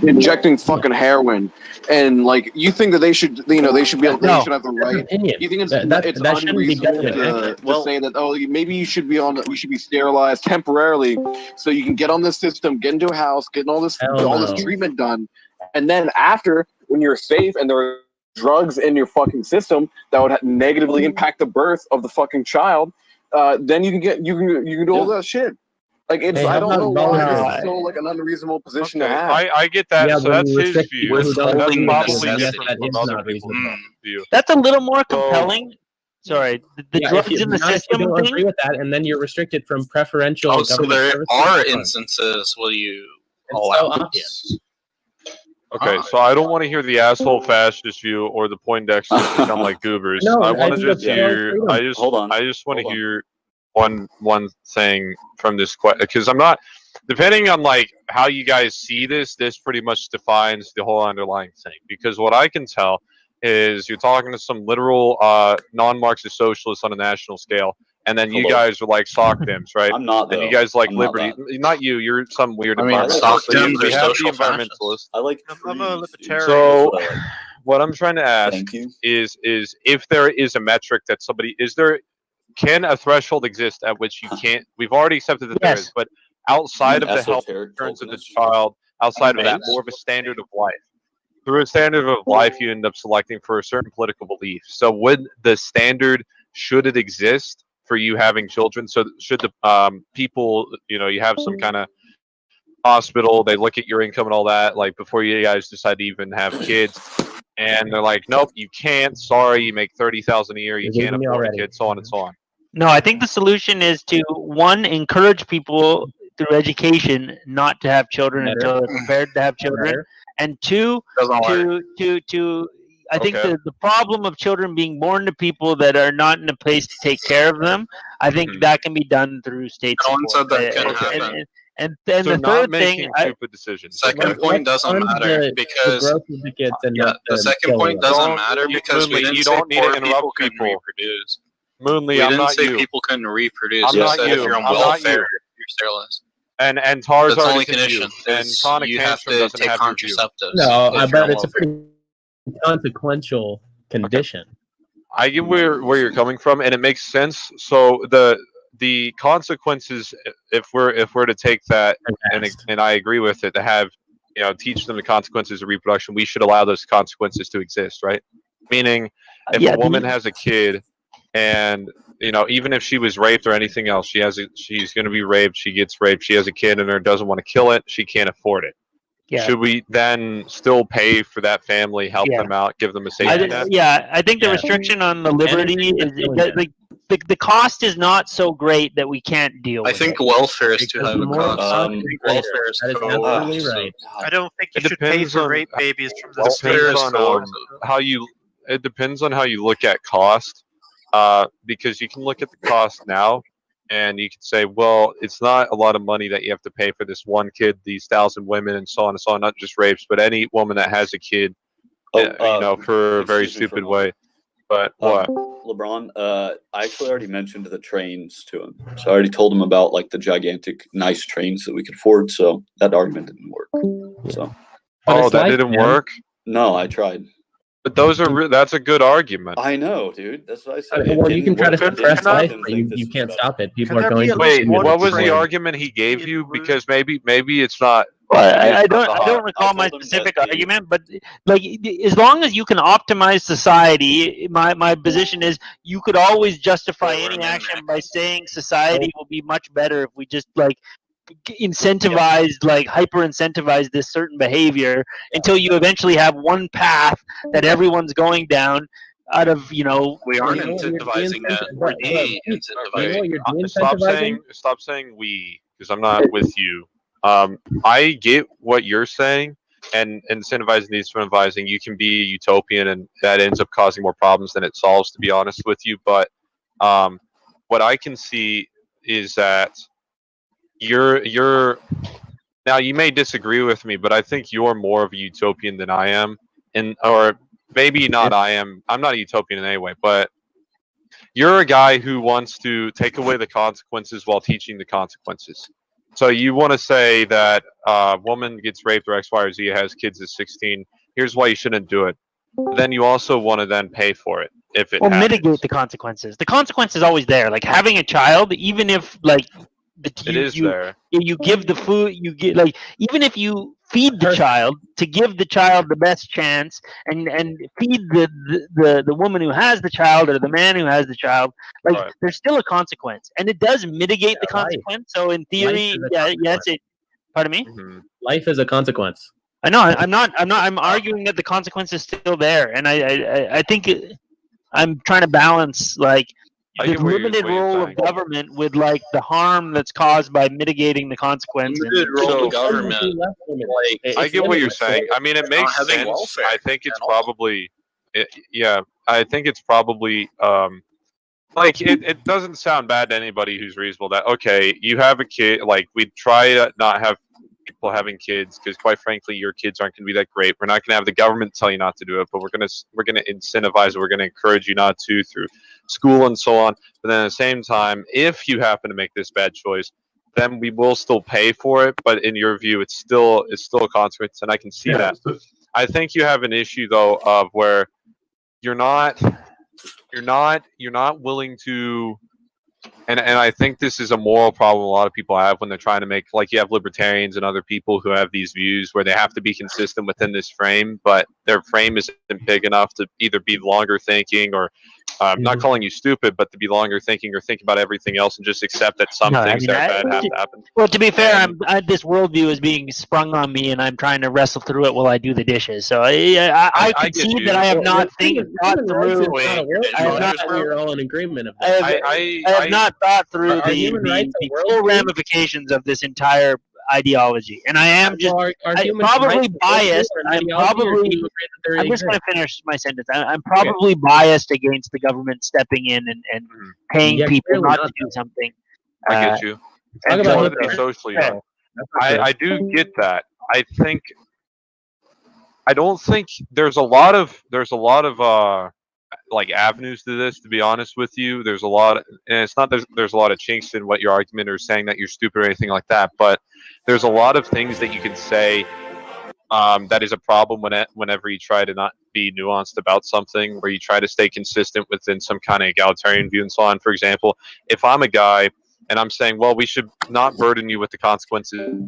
injecting fucking heroin, and like you think that they should, they should be able, they should have the right. Opinion. You think it's That shouldn't be unreasonable judgment. to say that maybe you should be sterilized temporarily so you can get on this system, get into a house, get all this treatment done, and then after when you're safe and there are drugs in your fucking system that would negatively impact the birth of the fucking child, then you can do all that shit. Like I don't know why it's so like an unreasonable position to have. I get that. Yeah, so when that's you his restrict view. people who don't That's believe probably in this, different that from is other not people's reasonable. view. That's a little more compelling. Sorry, the Yeah, drugs in the not if system you don't thing. agree with that, and then you're restricted from preferential. Oh, so government there services are and funds. instances where you It's allow so this. obvious. Okay, so I don't want to hear the asshole fascist view or the Poindexters who sound like goobers. No, I I want to think just that's hear. freedom. I just Hold on. I just want to Hold on. hear one thing from this question, because I'm not. Depending on like how you guys see this pretty much defines the whole underlying thing. Because what I can tell is you're talking to some literal non-Marxist socialists on a national scale, and then you Hello. guys are like sock dims, right? I'm not, And though. you guys like I'm not liberty. that. Not you. You're some weird I mean, environmentalist. sock So you dims are have the social environmentalist. I like I'm a trees. libertarian. So, That's what I like. what I'm trying to ask Thank you. is if there is a metric that can a threshold exist at which you can't? We've already accepted that there is, but outside of the health concerns of the child, outside of that, more of a standard of life. Through a standard of life, you end up selecting for a certain political belief. So, would the standard, should it exist for you having children? So, should the people, you have some kind of hospital, they look at your income and all that, like before you guys decide to even have kids, and they're like, nope, you can't. Sorry, you make 30,000 a year, you can't afford a kid, so on and so on. No, I think the solution is to one, encourage people through education not to have children until they're prepared to have children, and two, I think Okay. the problem of children being born to people that are not in a place to take care of them, I think that can be done through state No one support. said that couldn't happen. And then So the not third making thing, stupid decisions. Second point doesn't matter because the growth of the kids and not the second point doesn't matter because we Moonly, didn't you say don't need poor to people interrupt couldn't people. reproduce. Moonly, We I'm didn't not say you. people couldn't reproduce. I'm We not said you. if you're on I'm not welfare, you. you're sterilized. And Tars That's the only already said you. condition. And is Tonic you have Tantrum to doesn't take have your view. No, contraceptives. if you're but on it's a welfare. pretty consequential condition. I get where you're coming from, and it makes sense. So the consequences, if we're to take that, and I agree with it, to have teach them the consequences of reproduction, we should allow those consequences to exist, right? Meaning, if a woman has a kid, and even if she was raped or anything else, she's going to be raped. She gets raped. She has a kid, and her doesn't want to kill it. She can't afford it. Yeah. Should we then still pay for that family, help them out, give them a safety net? I think the restriction on the liberty is the cost is not so great that we can't deal with. I think welfare is too high of a cost. Welfare is absolutely right. I don't think you It should pay depends for on- rape babies from the Welfare state. is on how you. It depends on how you look at cost, because you can look at the cost now, and you can say, well, it's not a lot of money that you have to pay for this one kid, these 1,000 women, and so on and so on. Not just rapes, but any woman that has a kid, for a very stupid way. But what? LeBron, I actually already mentioned the trains to him. So I already told him about like the gigantic, nice trains that we could afford. So that argument didn't work. So. Oh, that didn't work? No, I tried. But that's a good argument. I know, dude. That's what I said. Well, you can try to suppress life, but you can't stop it. People are going. Wait, what was the argument he gave you? Because maybe it's not. Well, I don't recall my specific argument, but like as long as you can optimize society, my position is you could always justify any action by saying society will be much better if we just like hyper incentivize this certain behavior until you eventually have one path that everyone's going down out of we aren't incentivizing that. We're de-incentivizing. Stop saying we, because I'm not with you. I get what you're saying, and incentivizing, de-incentivizing, you can be utopian, and that ends up causing more problems than it solves, to be honest with you. But what I can see is that you're now, you may disagree with me, but I think you're more of a utopian than I am, or maybe not. I'm not a utopian in any way, but you're a guy who wants to take away the consequences while teaching the consequences. So you want to say that a woman gets raped or X, Y, or Z, has kids at 16. Here's why you shouldn't do it. Then you also want to then pay for it if it Or happens. mitigate the consequences. The consequence is always there. Like having a child, even if like It is there. you give the food, you get like even if you feed the child to give the child the best chance, and feed the woman who has the child or the man who has the child, like Right. there's still a consequence, and it does mitigate the consequence. So in theory, yes, it. Pardon me. Life is a consequence. I know. I'm arguing that the consequence is still there, and I think I'm trying to balance like I the get what you're limited role of saying. government with like the harm that's caused by mitigating the consequence. Limited role of government. I get what you're saying. I mean, it makes having sense. welfare I think it's probably, yeah. I think it's probably like it doesn't sound bad to anybody who's reasonable. That okay, you have a kid. Like we try to not have people having kids because, quite frankly, your kids aren't going to be that great. We're not going to have the government tell you not to do it, but we're gonna incentivize it. We're going to encourage you not to through school and so on. But then at the same time, if you happen to make this bad choice, then we will still pay for it. But in your view, it's still a consequence, and I can see that. I think you have an issue though of where you're not willing to. And I think this is a moral problem a lot of people have when they're trying to make, like you have libertarians and other people who have these views where they have to be consistent within this frame, but their frame isn't big enough to either be longer thinking or not calling you stupid, but to be longer thinking or think about everything else and just accept that some things that are bad have to happen. Well, to be fair, this worldview is being sprung on me, and I'm trying to wrestle through it while I do the dishes. So I concede that I have not thought through. We're all in agreement of that. I have not thought through the full ramifications of this entire ideology, and I am just probably biased. I'm just going to finish my sentence. I'm probably biased against the government stepping in and paying people not to do something. I get you. And It's so- want to be socially done. I do get that. I don't think there's a lot of like avenues to this, to be honest with you. There's a lot, and it's not there's a lot of chinks in what your argument or saying that you're stupid or anything like that, but there's a lot of things that you can say that is a problem whenever you try to not be nuanced about something, where you try to stay consistent within some kind of egalitarian view and so on. For example, if I'm a guy and I'm saying, well, we should not burden you with the consequences